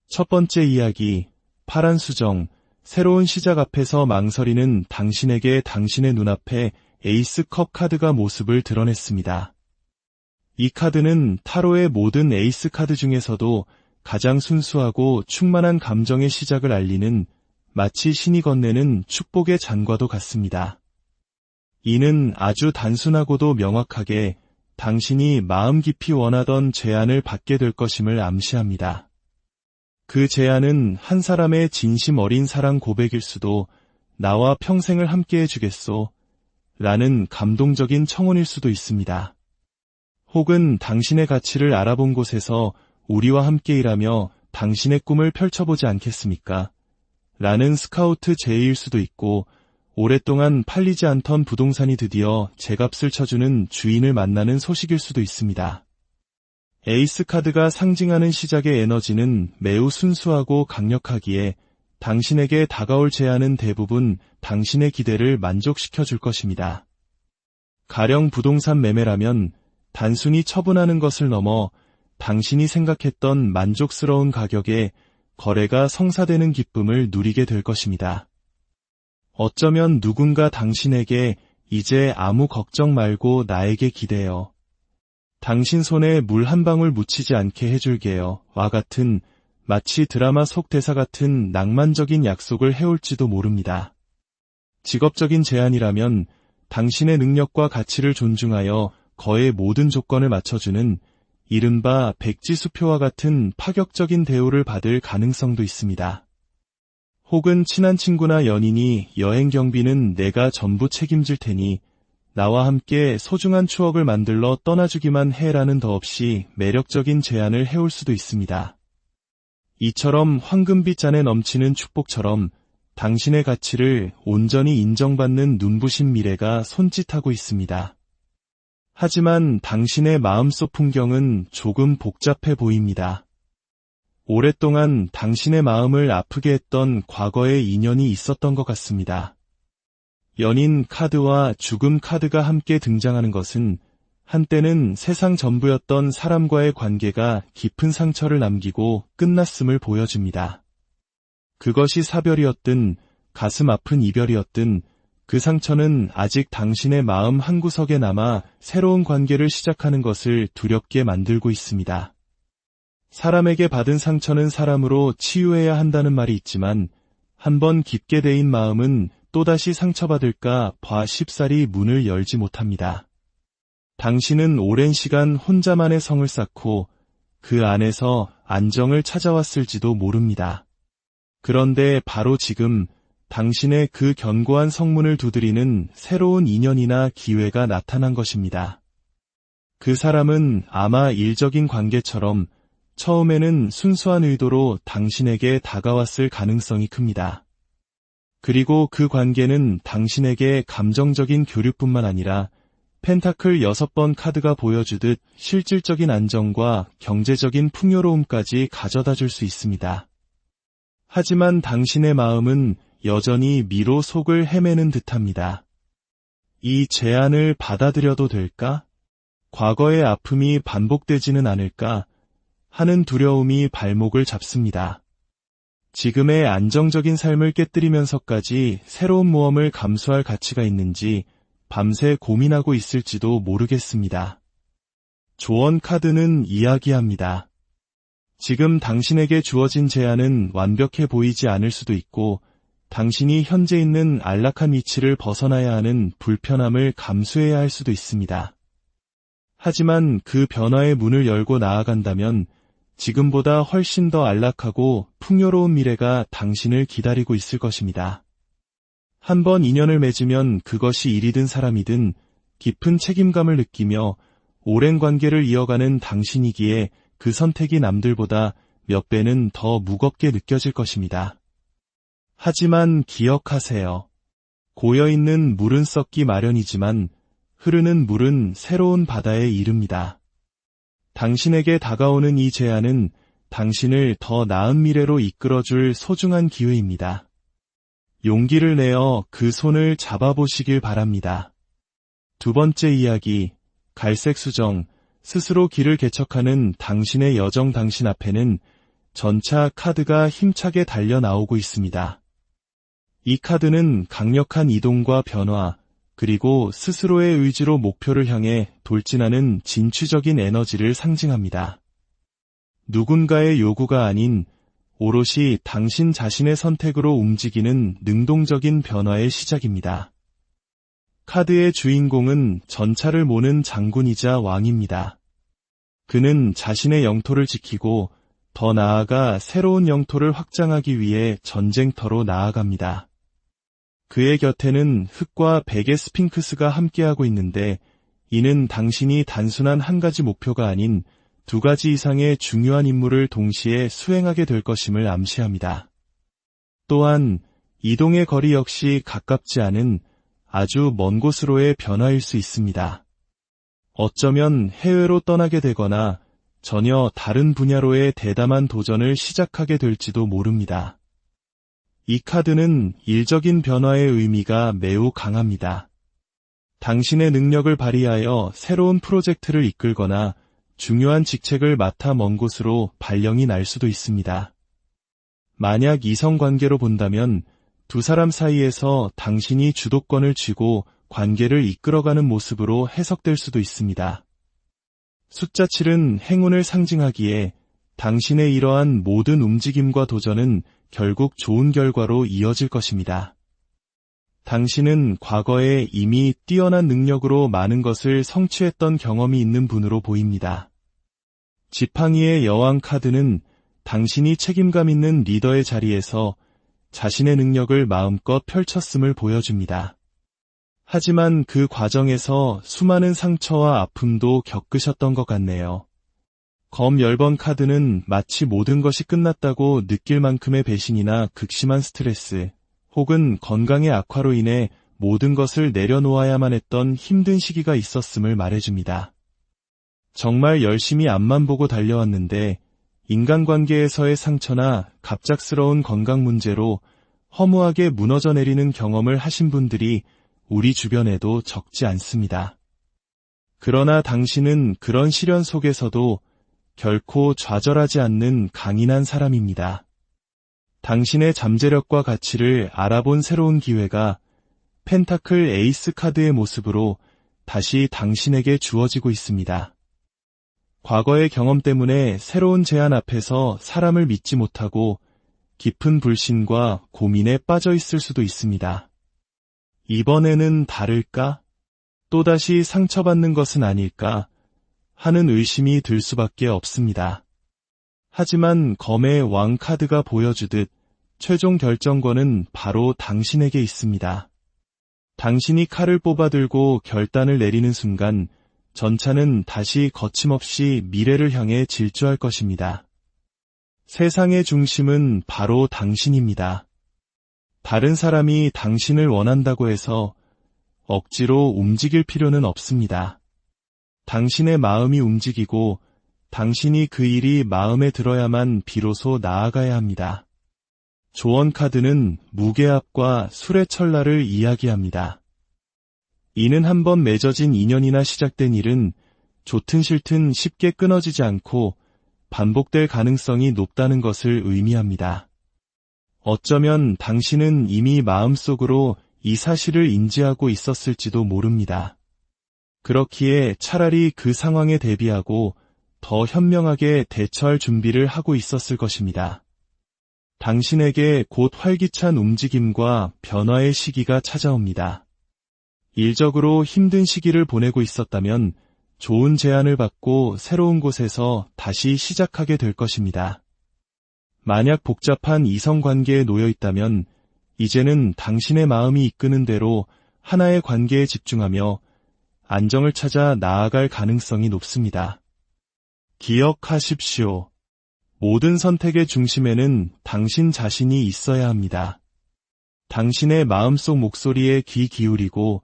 첫 번째 이야기, 파란 수정, 새로운 시작 앞에서 망설이는 당신에게 당신의 눈앞에 에이스 컵 카드가 모습을 드러냈습니다. 이 카드는 타로의 모든 에이스 카드 중에서도 가장 순수하고 충만한 감정의 시작을 알리는 마치 신이 건네는 축복의 잔과도 같습니다. 이는 아주 단순하고도 명확하게 당신이 마음 깊이 원하던 제안을 받게 될 것임을 암시합니다. 그 제안은 한 사람의 진심 어린 사랑 고백일 수도 나와 평생을 함께 해주겠소. 라는 감동적인 청혼일 수도 있습니다. 혹은 당신의 가치를 알아본 곳에서 우리와 함께 일하며 당신의 꿈을 펼쳐보지 않겠습니까? 라는 스카우트 제의일 수도 있고, 오랫동안 팔리지 않던 부동산이 드디어 제값을 쳐주는 주인을 만나는 소식일 수도 있습니다. 에이스 카드가 상징하는 시작의 에너지는 매우 순수하고 강력하기에 당신에게 다가올 제안은 대부분 당신의 기대를 만족시켜 줄 것입니다. 가령 부동산 매매라면 단순히 처분하는 것을 넘어 당신이 생각했던 만족스러운 가격에 거래가 성사되는 기쁨을 누리게 될 것입니다. 어쩌면 누군가 당신에게 이제 아무 걱정 말고 나에게 기대어. 당신 손에 물 한 방울 묻히지 않게 해줄게요. 와 같은 마치 드라마 속 대사 같은 낭만적인 약속을 해올지도 모릅니다. 직업적인 제안이라면 당신의 능력과 가치를 존중하여 거의 모든 조건을 맞춰주는 이른바 백지수표와 같은 파격적인 대우를 받을 가능성도 있습니다. 혹은 친한 친구나 연인이 여행 경비는 내가 전부 책임질 테니 나와 함께 소중한 추억을 만들러 떠나주기만 해라는 더없이 매력적인 제안을 해올 수도 있습니다. 이처럼 황금빛 잔에 넘치는 축복처럼 당신의 가치를 온전히 인정받는 눈부신 미래가 손짓하고 있습니다. 하지만 당신의 마음속 풍경은 조금 복잡해 보입니다. 오랫동안 당신의 마음을 아프게 했던 과거의 인연이 있었던 것 같습니다. 연인 카드와 죽음 카드가 함께 등장하는 것은 한때는 세상 전부였던 사람과의 관계가 깊은 상처를 남기고 끝났음을 보여줍니다. 그것이 사별이었든 가슴 아픈 이별이었든 그 상처는 아직 당신의 마음 한구석에 남아 새로운 관계를 시작하는 것을 두렵게 만들고 있습니다. 사람에게 받은 상처는 사람으로 치유해야 한다는 말이 있지만 한번 깊게 데인 마음은 또다시 상처받을까 봐 쉽사리 문을 열지 못합니다. 당신은 오랜 시간 혼자만의 성을 쌓고 그 안에서 안정을 찾아왔을지도 모릅니다. 그런데 바로 지금 당신의 그 견고한 성문을 두드리는 새로운 인연이나 기회가 나타난 것입니다. 그 사람은 아마 일적인 관계처럼 처음에는 순수한 의도로 당신에게 다가왔을 가능성이 큽니다. 그리고 그 관계는 당신에게 감정적인 교류뿐만 아니라 펜타클 6번 카드가 보여주듯 실질적인 안정과 경제적인 풍요로움까지 가져다 줄 수 있습니다. 하지만 당신의 마음은 여전히 미로 속을 헤매는 듯합니다. 이 제안을 받아들여도 될까? 과거의 아픔이 반복되지는 않을까? 하는 두려움이 발목을 잡습니다. 지금의 안정적인 삶을 깨뜨리면서까지 새로운 모험을 감수할 가치가 있는지 밤새 고민하고 있을지도 모르겠습니다. 조언 카드는 이야기합니다. 지금 당신에게 주어진 제안은 완벽해 보이지 않을 수도 있고 당신이 현재 있는 안락한 위치를 벗어나야 하는 불편함을 감수해야 할 수도 있습니다. 하지만 그 변화의 문을 열고 나아간다면 지금보다 훨씬 더 안락하고 풍요로운 미래가 당신을 기다리고 있을 것입니다. 한번 인연을 맺으면 그것이 일이든 사람이든 깊은 책임감을 느끼며 오랜 관계를 이어가는 당신이기에 그 선택이 남들보다 몇 배는 더 무겁게 느껴질 것입니다. 하지만 기억하세요. 고여있는 물은 썩기 마련이지만 흐르는 물은 새로운 바다에 이릅니다. 당신에게 다가오는 이 제안은 당신을 더 나은 미래로 이끌어줄 소중한 기회입니다. 용기를 내어 그 손을 잡아보시길 바랍니다. 두 번째 이야기, 갈색 수정, 스스로 길을 개척하는 당신의 여정. 당신 앞에는 전차 카드가 힘차게 달려 나오고 있습니다. 이 카드는 강력한 이동과 변화, 그리고 스스로의 의지로 목표를 향해 돌진하는 진취적인 에너지를 상징합니다. 누군가의 요구가 아닌 오롯이 당신 자신의 선택으로 움직이는 능동적인 변화의 시작입니다. 카드의 주인공은 전차를 모는 장군이자 왕입니다. 그는 자신의 영토를 지키고 더 나아가 새로운 영토를 확장하기 위해 전쟁터로 나아갑니다. 그의 곁에는 흑과 백의 스핑크스가 함께하고 있는데 이는 당신이 단순한 한 가지 목표가 아닌 두 가지 이상의 중요한 임무를 동시에 수행하게 될 것임을 암시합니다. 또한 이동의 거리 역시 가깝지 않은 아주 먼 곳으로의 변화일 수 있습니다. 어쩌면 해외로 떠나게 되거나 전혀 다른 분야로의 대담한 도전을 시작하게 될지도 모릅니다. 이 카드는 일적인 변화의 의미가 매우 강합니다. 당신의 능력을 발휘하여 새로운 프로젝트를 이끌거나 중요한 직책을 맡아 먼 곳으로 발령이 날 수도 있습니다. 만약 이성관계로 본다면 두 사람 사이에서 당신이 주도권을 쥐고 관계를 이끌어가는 모습으로 해석될 수도 있습니다. 숫자 7은 행운을 상징하기에 당신의 이러한 모든 움직임과 도전은 결국 좋은 결과로 이어질 것입니다. 당신은 과거에 이미 뛰어난 능력으로 많은 것을 성취했던 경험이 있는 분으로 보입니다. 지팡이의 여왕 카드는 당신이 책임감 있는 리더의 자리에서 자신의 능력을 마음껏 펼쳤음을 보여줍니다. 하지만 그 과정에서 수많은 상처와 아픔도 겪으셨던 것 같네요. 검 10번 카드는 마치 모든 것이 끝났다고 느낄 만큼의 배신이나 극심한 스트레스, 혹은 건강의 악화로 인해 모든 것을 내려놓아야만 했던 힘든 시기가 있었음을 말해줍니다. 정말 열심히 앞만 보고 달려왔는데 인간관계에서의 상처나 갑작스러운 건강 문제로 허무하게 무너져 내리는 경험을 하신 분들이 우리 주변에도 적지 않습니다. 그러나 당신은 그런 시련 속에서도 결코 좌절하지 않는 강인한 사람입니다. 당신의 잠재력과 가치를 알아본 새로운 기회가 펜타클 에이스 카드의 모습으로 다시 당신에게 주어지고 있습니다. 과거의 경험 때문에 새로운 제안 앞에서 사람을 믿지 못하고 깊은 불신과 고민에 빠져 있을 수도 있습니다. 이번에는 다를까? 또다시 상처받는 것은 아닐까? 하는 의심이 들 수밖에 없습니다. 하지만 검의 왕 카드가 보여주듯 최종 결정권은 바로 당신에게 있습니다. 당신이 칼을 뽑아들고 결단을 내리는 순간 전차는 다시 거침없이 미래를 향해 질주할 것입니다. 세상의 중심은 바로 당신입니다. 다른 사람이 당신을 원한다고 해서 억지로 움직일 필요는 없습니다. 당신의 마음이 움직이고 당신이 그 일이 마음에 들어야만 비로소 나아가야 합니다. 조언 카드는 무게압과 술의 찰나를 이야기합니다. 이는 한번 맺어진 인연이나 시작된 일은 좋든 싫든 쉽게 끊어지지 않고 반복될 가능성이 높다는 것을 의미합니다. 어쩌면 당신은 이미 마음속으로 이 사실을 인지하고 있었을지도 모릅니다. 그렇기에 차라리 그 상황에 대비하고 더 현명하게 대처할 준비를 하고 있었을 것입니다. 당신에게 곧 활기찬 움직임과 변화의 시기가 찾아옵니다. 일적으로 힘든 시기를 보내고 있었다면 좋은 제안을 받고 새로운 곳에서 다시 시작하게 될 것입니다. 만약 복잡한 이성관계에 놓여 있다면 이제는 당신의 마음이 이끄는 대로 하나의 관계에 집중하며 안정을 찾아 나아갈 가능성이 높습니다. 기억하십시오. 모든 선택의 중심에는 당신 자신이 있어야 합니다. 당신의 마음속 목소리에 귀 기울이고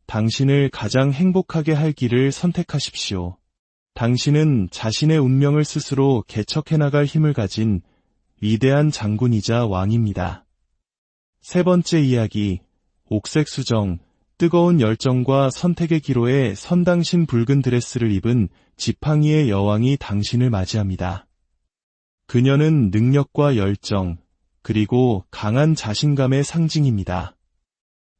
당신을 가장 행복하게 할 길을 선택하십시오. 당신은 자신의 운명을 스스로 개척해 나갈 힘을 가진 위대한 장군이자 왕입니다. 세 번째 이야기, 옥색 수정, 뜨거운 열정과 선택의 기로에 선당신 붉은 드레스를 입은 지팡이의 여왕이 당신을 맞이합니다. 그녀는 능력과 열정, 그리고 강한 자신감의 상징입니다.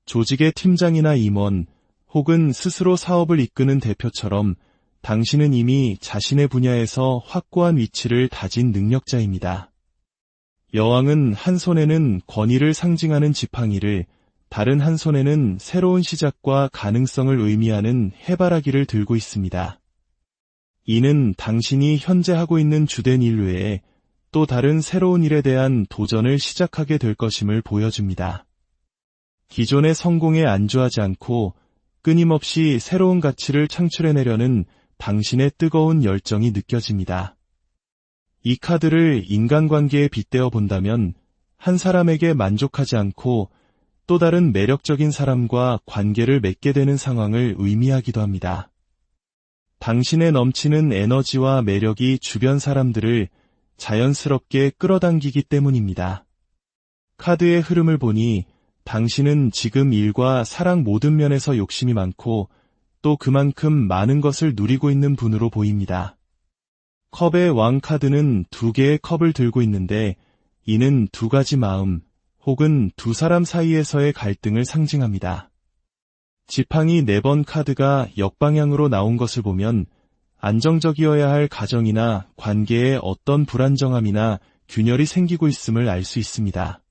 조직의 팀장이나 임원, 혹은 스스로 사업을 이끄는 대표처럼 당신은 이미 자신의 분야에서 확고한 위치를 다진 능력자입니다. 여왕은 한 손에는 권위를 상징하는 지팡이를, 다른 한 손에는 새로운 시작과 가능성을 의미하는 해바라기를 들고 있습니다. 이는 당신이 현재 하고 있는 주된 일 외에 또 다른 새로운 일에 대한 도전을 시작하게 될 것임을 보여줍니다. 기존의 성공에 안주하지 않고 끊임없이 새로운 가치를 창출해내려는 당신의 뜨거운 열정이 느껴집니다. 이 카드를 인간관계에 빗대어 본다면 한 사람에게 만족하지 않고 또 다른 매력적인 사람과 관계를 맺게 되는 상황을 의미하기도 합니다. 당신의 넘치는 에너지와 매력이 주변 사람들을 자연스럽게 끌어당기기 때문입니다. 카드의 흐름을 보니 당신은 지금 일과 사랑 모든 면에서 욕심이 많고 또 그만큼 많은 것을 누리고 있는 분으로 보입니다. 컵의 왕 카드는 두 개의 컵을 들고 있는데 이는 두 가지 마음 혹은 두 사람 사이에서의 갈등을 상징합니다. 지팡이 4번 카드가 역방향으로 나온 것을 보면 안정적이어야 할 가정이나 관계에 어떤 불안정함이나 균열이 생기고 있음을 알 수 있습니다.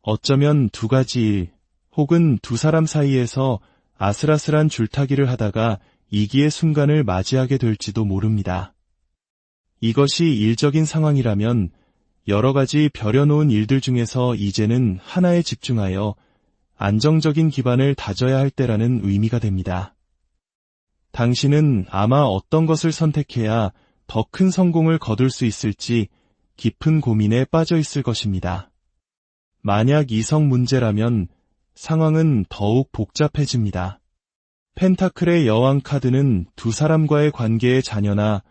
어쩌면 두 가지 일 혹은 두 사람 사이에서 아슬아슬한 줄타기를 하다가 이기의 순간을 맞이하게 될지도 모릅니다. 이것이 일적인 상황이라면 여러 가지 벼려놓은 일들 중에서 이제는 하나에 집중하여 안정적인 기반을 다져야 할 때라는 의미가 됩니다. 당신은 아마 어떤 것을 선택해야 더 큰 성공을 거둘 수 있을지 깊은 고민에 빠져 있을 것입니다. 만약 이성 문제라면 상황은 더욱 복잡해집니다. 펜타클의 여왕 카드는 두 사람과의 관계의 자녀나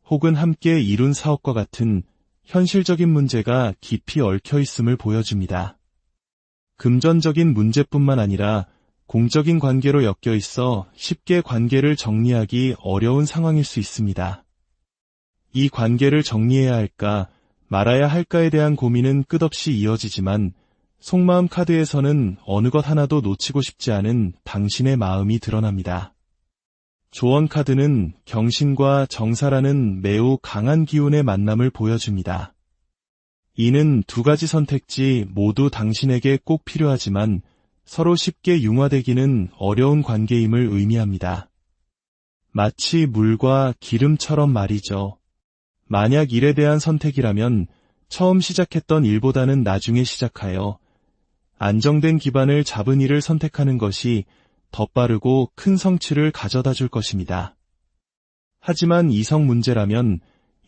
혹은 함께 이룬 사업과 같은 현실적인 문제가 깊이 얽혀 있음을 보여줍니다. 금전적인 문제뿐만 아니라 공적인 관계로 엮여 있어 쉽게 관계를 정리하기 어려운 상황일 수 있습니다. 이 관계를 정리해야 할까 말아야 할까에 대한 고민은 끝없이 이어지지만 속마음 카드에서는 어느 것 하나도 놓치고 싶지 않은 당신의 마음이 드러납니다. 조언 카드는 경신과 정사라는 매우 강한 기운의 만남을 보여줍니다. 이는 두 가지 선택지 모두 당신에게 꼭 필요하지만 서로 쉽게 융화되기는 어려운 관계임을 의미합니다. 마치 물과 기름처럼 말이죠. 만약 일에 대한 선택이라면 처음 시작했던 일보다는 나중에 시작하여 안정된 기반을 잡은 일을 선택하는 것이 더 빠르고 큰 성취를 가져다 줄 것입니다. 하지만 이성 문제라면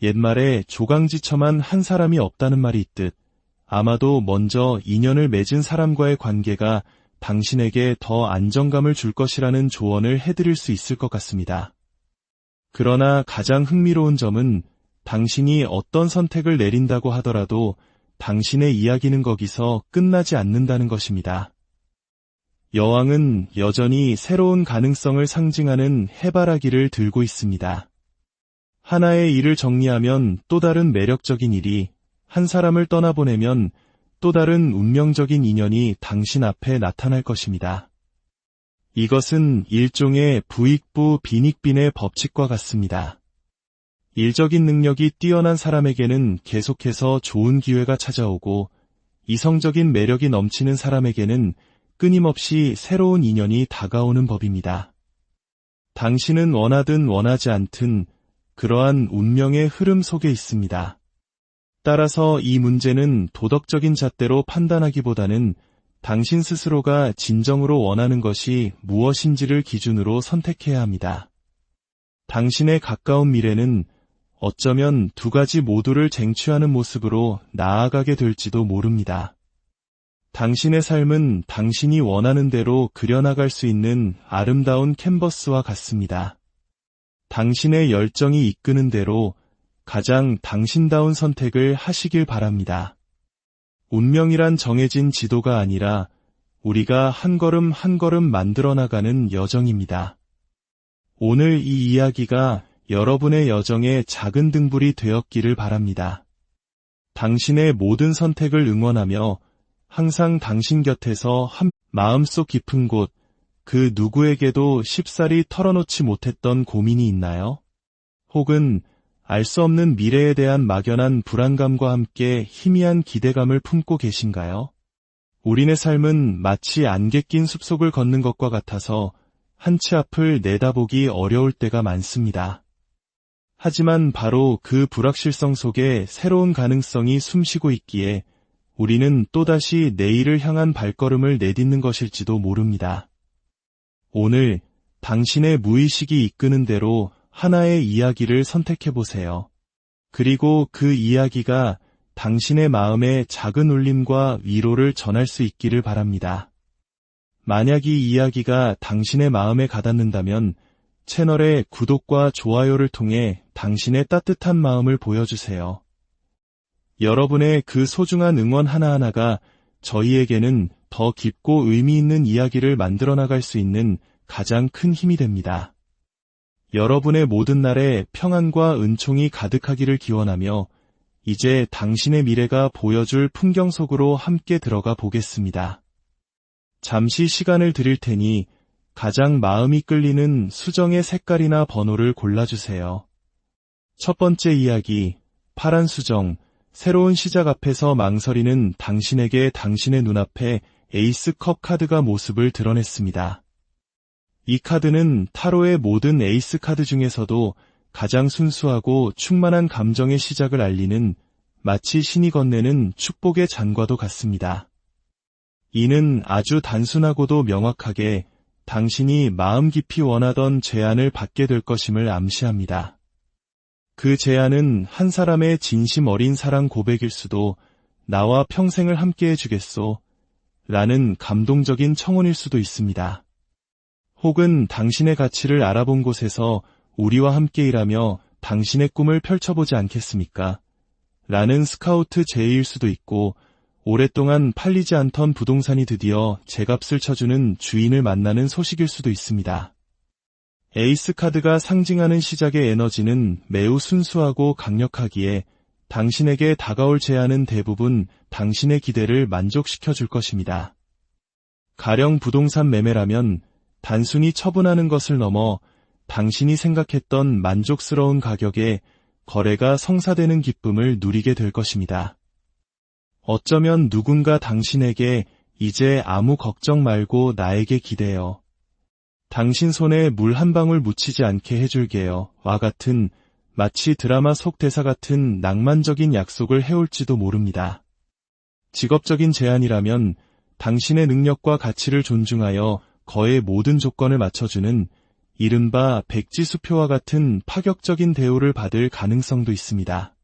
옛말에 조강지처만 한 사람이 없다는 말이 있듯 아마도 먼저 인연을 맺은 사람과의 관계가 당신에게 더 안정감을 줄 것이라는 조언을 해드릴 수 있을 것 같습니다. 그러나 가장 흥미로운 점은 당신이 어떤 선택을 내린다고 하더라도 당신의 이야기는 거기서 끝나지 않는다는 것입니다. 여왕은 여전히 새로운 가능성을 상징하는 해바라기를 들고 있습니다. 하나의 일을 정리하면 또 다른 매력적인 일이, 한 사람을 떠나보내면 또 다른 운명적인 인연이 당신 앞에 나타날 것입니다. 이것은 일종의 부익부 빈익빈의 법칙과 같습니다. 일적인 능력이 뛰어난 사람에게는 계속해서 좋은 기회가 찾아오고 이성적인 매력이 넘치는 사람에게는 끊임없이 새로운 인연이 다가오는 법입니다. 당신은 원하든 원하지 않든 그러한 운명의 흐름 속에 있습니다. 따라서 이 문제는 도덕적인 잣대로 판단하기보다는 당신 스스로가 진정으로 원하는 것이 무엇인지를 기준으로 선택해야 합니다. 당신의 가까운 미래는 어쩌면 두 가지 모두를 쟁취하는 모습으로 나아가게 될지도 모릅니다. 당신의 삶은 당신이 원하는 대로 그려나갈 수 있는 아름다운 캔버스와 같습니다. 당신의 열정이 이끄는 대로 가장 당신다운 선택을 하시길 바랍니다. 운명이란 정해진 지도가 아니라 우리가 한 걸음 한 걸음 만들어 나가는 여정입니다. 오늘 이 이야기가 여러분의 여정의 작은 등불이 되었기를 바랍니다. 당신의 모든 선택을 응원하며 항상 당신 곁에서 마음속 깊은 곳, 그 누구에게도 쉽사리 털어놓지 못했던 고민이 있나요? 혹은 알 수 없는 미래에 대한 막연한 불안감과 함께 희미한 기대감을 품고 계신가요? 우리네 삶은 마치 안개 낀 숲속을 걷는 것과 같아서 한 치 앞을 내다보기 어려울 때가 많습니다. 하지만 바로 그 불확실성 속에 새로운 가능성이 숨쉬고 있기에 우리는 또다시 내일을 향한 발걸음을 내딛는 것일지도 모릅니다. 오늘 당신의 무의식이 이끄는 대로 하나의 이야기를 선택해보세요. 그리고 그 이야기가 당신의 마음에 작은 울림과 위로를 전할 수 있기를 바랍니다. 만약 이 이야기가 당신의 마음에 가닿는다면 채널의 구독과 좋아요를 통해 당신의 따뜻한 마음을 보여주세요. 여러분의 그 소중한 응원 하나하나가 저희에게는 더 깊고 의미 있는 이야기를 만들어 나갈 수 있는 가장 큰 힘이 됩니다. 여러분의 모든 날에 평안과 은총이 가득하기를 기원하며 이제 당신의 미래가 보여줄 풍경 속으로 함께 들어가 보겠습니다. 잠시 시간을 드릴 테니 가장 마음이 끌리는 수정의 색깔이나 번호를 골라주세요. 첫 번째 이야기, 파란 수정, 새로운 시작 앞에서 망설이는 당신에게 당신의 눈앞에 에이스컵 카드가 모습을 드러냈습니다. 이 카드는 타로의 모든 에이스 카드 중에서도 가장 순수하고 충만한 감정의 시작을 알리는 마치 신이 건네는 축복의 잔과도 같습니다. 이는 아주 단순하고도 명확하게 당신이 마음 깊이 원하던 제안을 받게 될 것임을 암시합니다. 그 제안은 한 사람의 진심 어린 사랑 고백일 수도 나와 평생을 함께해 주겠소 라는 감동적인 청혼일 수도 있습니다. 혹은 당신의 가치를 알아본 곳에서 우리와 함께 일하며 당신의 꿈을 펼쳐보지 않겠습니까? 라는 스카우트 제의일 수도 있고 오랫동안 팔리지 않던 부동산이 드디어 제값을 쳐주는 주인을 만나는 소식일 수도 있습니다. 에이스 카드가 상징하는 시작의 에너지는 매우 순수하고 강력하기에 당신에게 다가올 제안은 대부분 당신의 기대를 만족시켜 줄 것입니다. 가령 부동산 매매라면 단순히 처분하는 것을 넘어 당신이 생각했던 만족스러운 가격에 거래가 성사되는 기쁨을 누리게 될 것입니다. 어쩌면 누군가 당신에게 이제 아무 걱정 말고 나에게 기대어. 당신 손에 물 한 방울 묻히지 않게 해줄게요. 와 같은 마치 드라마 속 대사 같은 낭만적인 약속을 해올지도 모릅니다. 직업적인 제안이라면 당신의 능력과 가치를 존중하여 거의 모든 조건을 맞춰주는 이른바 백지수표와 같은 파격적인 대우를 받을 가능성도 있습니다.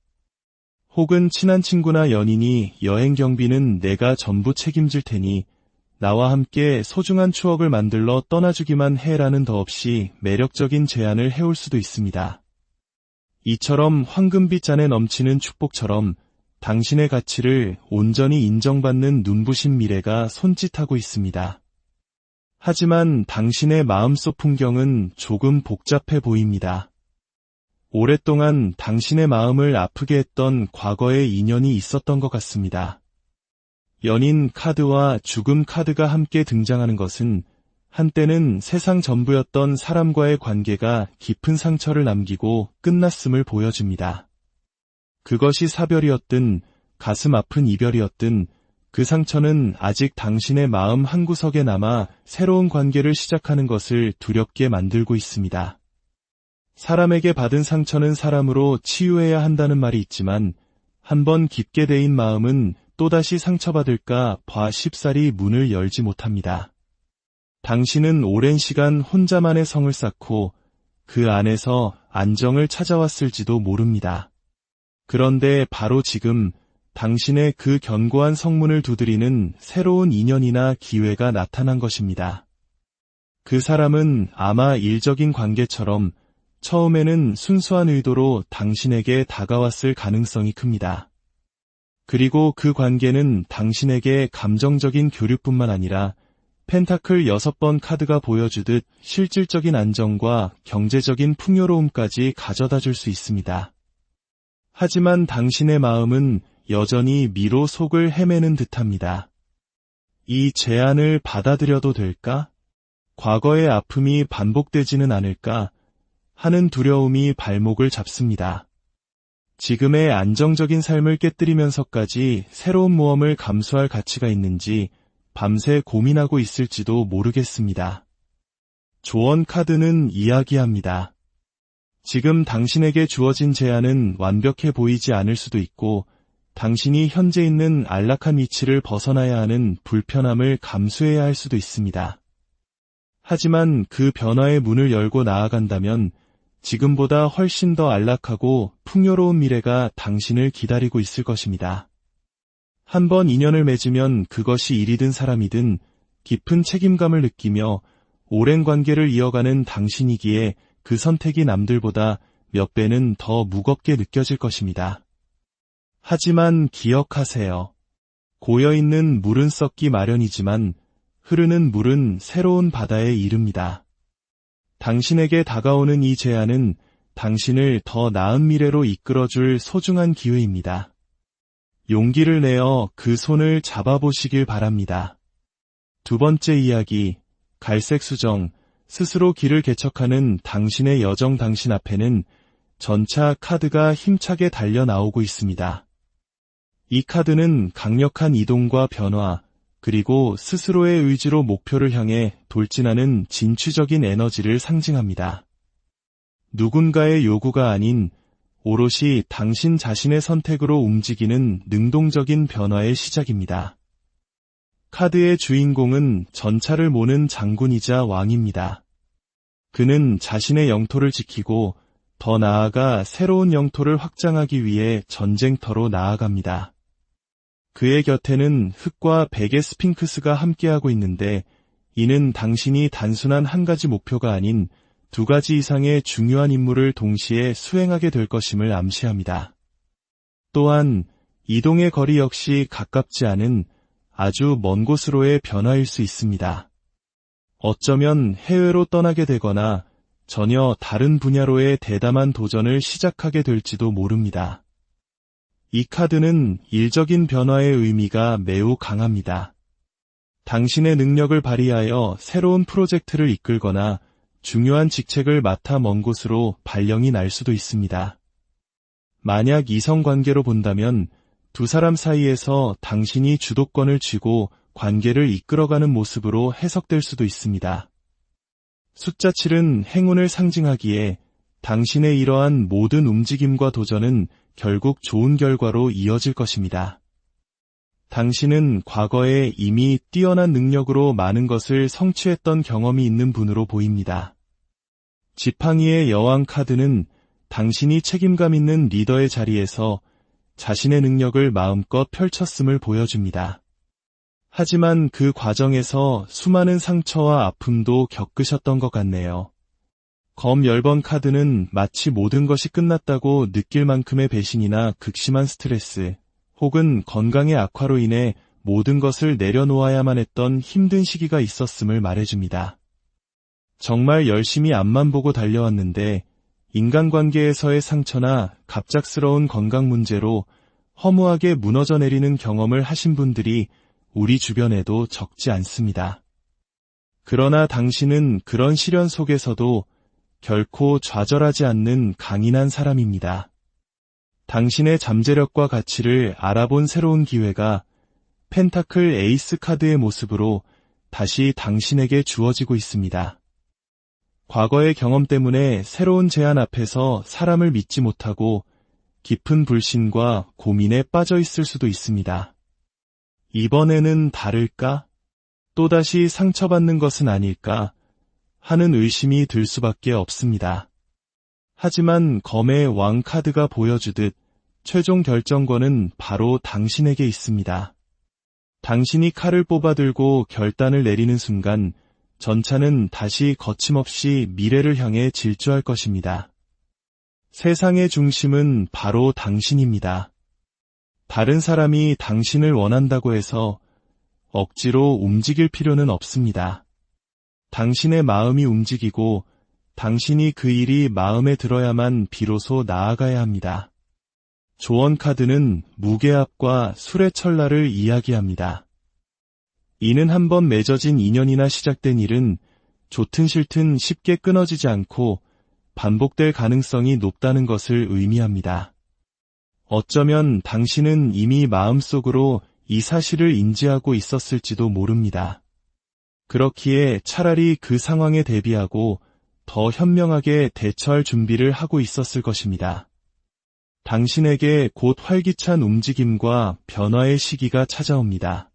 혹은 친한 친구나 연인이 여행 경비는 내가 전부 책임질 테니 나와 함께 소중한 추억을 만들러 떠나주기만 해라는 더없이 매력적인 제안을 해올 수도 있습니다. 이처럼 황금빛 잔에 넘치는 축복처럼 당신의 가치를 온전히 인정받는 눈부신 미래가 손짓하고 있습니다. 하지만 당신의 마음속 풍경은 조금 복잡해 보입니다. 오랫동안 당신의 마음을 아프게 했던 과거의 인연이 있었던 것 같습니다. 연인 카드와 죽음 카드가 함께 등장하는 것은 한때는 세상 전부였던 사람과의 관계가 깊은 상처를 남기고 끝났음을 보여줍니다. 그것이 사별이었든 가슴 아픈 이별이었든 그 상처는 아직 당신의 마음 한구석에 남아 새로운 관계를 시작하는 것을 두렵게 만들고 있습니다. 사람에게 받은 상처는 사람으로 치유해야 한다는 말이 있지만 한번 깊게 데인 마음은 또다시 상처받을까 봐 쉽사리 문을 열지 못합니다. 당신은 오랜 시간 혼자만의 성을 쌓고 그 안에서 안정을 찾아왔을지도 모릅니다. 그런데 바로 지금 당신의 그 견고한 성문을 두드리는 새로운 인연이나 기회가 나타난 것입니다. 그 사람은 아마 일적인 관계처럼 처음에는 순수한 의도로 당신에게 다가왔을 가능성이 큽니다. 그리고 그 관계는 당신에게 감정적인 교류뿐만 아니라 펜타클 6번 카드가 보여주듯 실질적인 안정과 경제적인 풍요로움까지 가져다 줄 수 있습니다. 하지만 당신의 마음은 여전히 미로 속을 헤매는 듯합니다. 이 제안을 받아들여도 될까? 과거의 아픔이 반복되지는 않을까? 하는 두려움이 발목을 잡습니다. 지금의 안정적인 삶을 깨뜨리면서까지 새로운 모험을 감수할 가치가 있는지 밤새 고민하고 있을지도 모르겠습니다. 조언 카드는 이야기합니다. 지금 당신에게 주어진 제안은 완벽해 보이지 않을 수도 있고 당신이 현재 있는 안락한 위치를 벗어나야 하는 불편함을 감수해야 할 수도 있습니다. 하지만 그 변화의 문을 열고 나아간다면 지금보다 훨씬 더 안락하고 풍요로운 미래가 당신을 기다리고 있을 것입니다. 한번 인연을 맺으면 그것이 일이든 사람이든 깊은 책임감을 느끼며 오랜 관계를 이어가는 당신이기에 그 선택이 남들보다 몇 배는 더 무겁게 느껴질 것입니다. 하지만 기억하세요. 고여있는 물은 썩기 마련이지만 흐르는 물은 새로운 바다에 이릅니다. 당신에게 다가오는 이 제안은 당신을 더 나은 미래로 이끌어줄 소중한 기회입니다. 용기를 내어 그 손을 잡아보시길 바랍니다. 두 번째 이야기, 갈색 수정, 스스로 길을 개척하는 당신의 여정. 당신 앞에는 전차 카드가 힘차게 달려 나오고 있습니다. 이 카드는 강력한 이동과 변화, 그리고 스스로의 의지로 목표를 향해 돌진하는 진취적인 에너지를 상징합니다. 누군가의 요구가 아닌 오롯이 당신 자신의 선택으로 움직이는 능동적인 변화의 시작입니다. 카드의 주인공은 전차를 모는 장군이자 왕입니다. 그는 자신의 영토를 지키고 더 나아가 새로운 영토를 확장하기 위해 전쟁터로 나아갑니다. 그의 곁에는 흑과 백의 스핑크스가 함께하고 있는데 이는 당신이 단순한 한 가지 목표가 아닌 두 가지 이상의 중요한 임무를 동시에 수행하게 될 것임을 암시합니다. 또한 이동의 거리 역시 가깝지 않은 아주 먼 곳으로의 변화일 수 있습니다. 어쩌면 해외로 떠나게 되거나 전혀 다른 분야로의 대담한 도전을 시작하게 될지도 모릅니다. 이 카드는 일적인 변화의 의미가 매우 강합니다. 당신의 능력을 발휘하여 새로운 프로젝트를 이끌거나 중요한 직책을 맡아 먼 곳으로 발령이 날 수도 있습니다. 만약 이성관계로 본다면 두 사람 사이에서 당신이 주도권을 쥐고 관계를 이끌어가는 모습으로 해석될 수도 있습니다. 숫자 7은 행운을 상징하기에 당신의 이러한 모든 움직임과 도전은 결국 좋은 결과로 이어질 것입니다. 당신은 과거에 이미 뛰어난 능력으로 많은 것을 성취했던 경험이 있는 분으로 보입니다. 지팡이의 여왕 카드는 당신이 책임감 있는 리더의 자리에서 자신의 능력을 마음껏 펼쳤음을 보여줍니다. 하지만 그 과정에서 수많은 상처와 아픔도 겪으셨던 것 같네요. 검 10번 카드는 마치 모든 것이 끝났다고 느낄 만큼의 배신이나 극심한 스트레스, 혹은 건강의 악화로 인해 모든 것을 내려놓아야만 했던 힘든 시기가 있었음을 말해줍니다. 정말 열심히 앞만 보고 달려왔는데 인간관계에서의 상처나 갑작스러운 건강 문제로 허무하게 무너져 내리는 경험을 하신 분들이 우리 주변에도 적지 않습니다. 그러나 당신은 그런 시련 속에서도 결코 좌절하지 않는 강인한 사람입니다. 당신의 잠재력과 가치를 알아본 새로운 기회가 펜타클 에이스 카드의 모습으로 다시 당신에게 주어지고 있습니다. 과거의 경험 때문에 새로운 제안 앞에서 사람을 믿지 못하고 깊은 불신과 고민에 빠져 있을 수도 있습니다. 이번에는 다를까? 또다시 상처받는 것은 아닐까? 하는 의심이 들 수밖에 없습니다. 하지만 검의 왕 카드가 보여주듯 최종 결정권은 바로 당신에게 있습니다. 당신이 칼을 뽑아들고 결단을 내리는 순간 전차는 다시 거침없이 미래를 향해 질주할 것입니다. 세상의 중심은 바로 당신입니다. 다른 사람이 당신을 원한다고 해서 억지로 움직일 필요는 없습니다. 당신의 마음이 움직이고 당신이 그 일이 마음에 들어야만 비로소 나아가야 합니다. 조언 카드는 무게압과 술의 찰나를 이야기합니다. 이는 한번 맺어진 인연이나 시작된 일은 좋든 싫든 쉽게 끊어지지 않고 반복될 가능성이 높다는 것을 의미합니다. 어쩌면 당신은 이미 마음속으로 이 사실을 인지하고 있었을지도 모릅니다. 그렇기에 차라리 그 상황에 대비하고 더 현명하게 대처할 준비를 하고 있었을 것입니다. 당신에게 곧 활기찬 움직임과 변화의 시기가 찾아옵니다.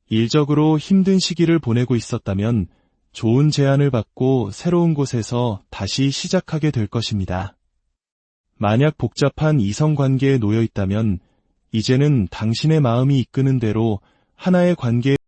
일적으로 힘든 시기를 보내고 있었다면 좋은 제안을 받고 새로운 곳에서 다시 시작하게 될 것입니다. 만약 복잡한 이성관계에 놓여 있다면 이제는 당신의 마음이 이끄는 대로 하나의 관계에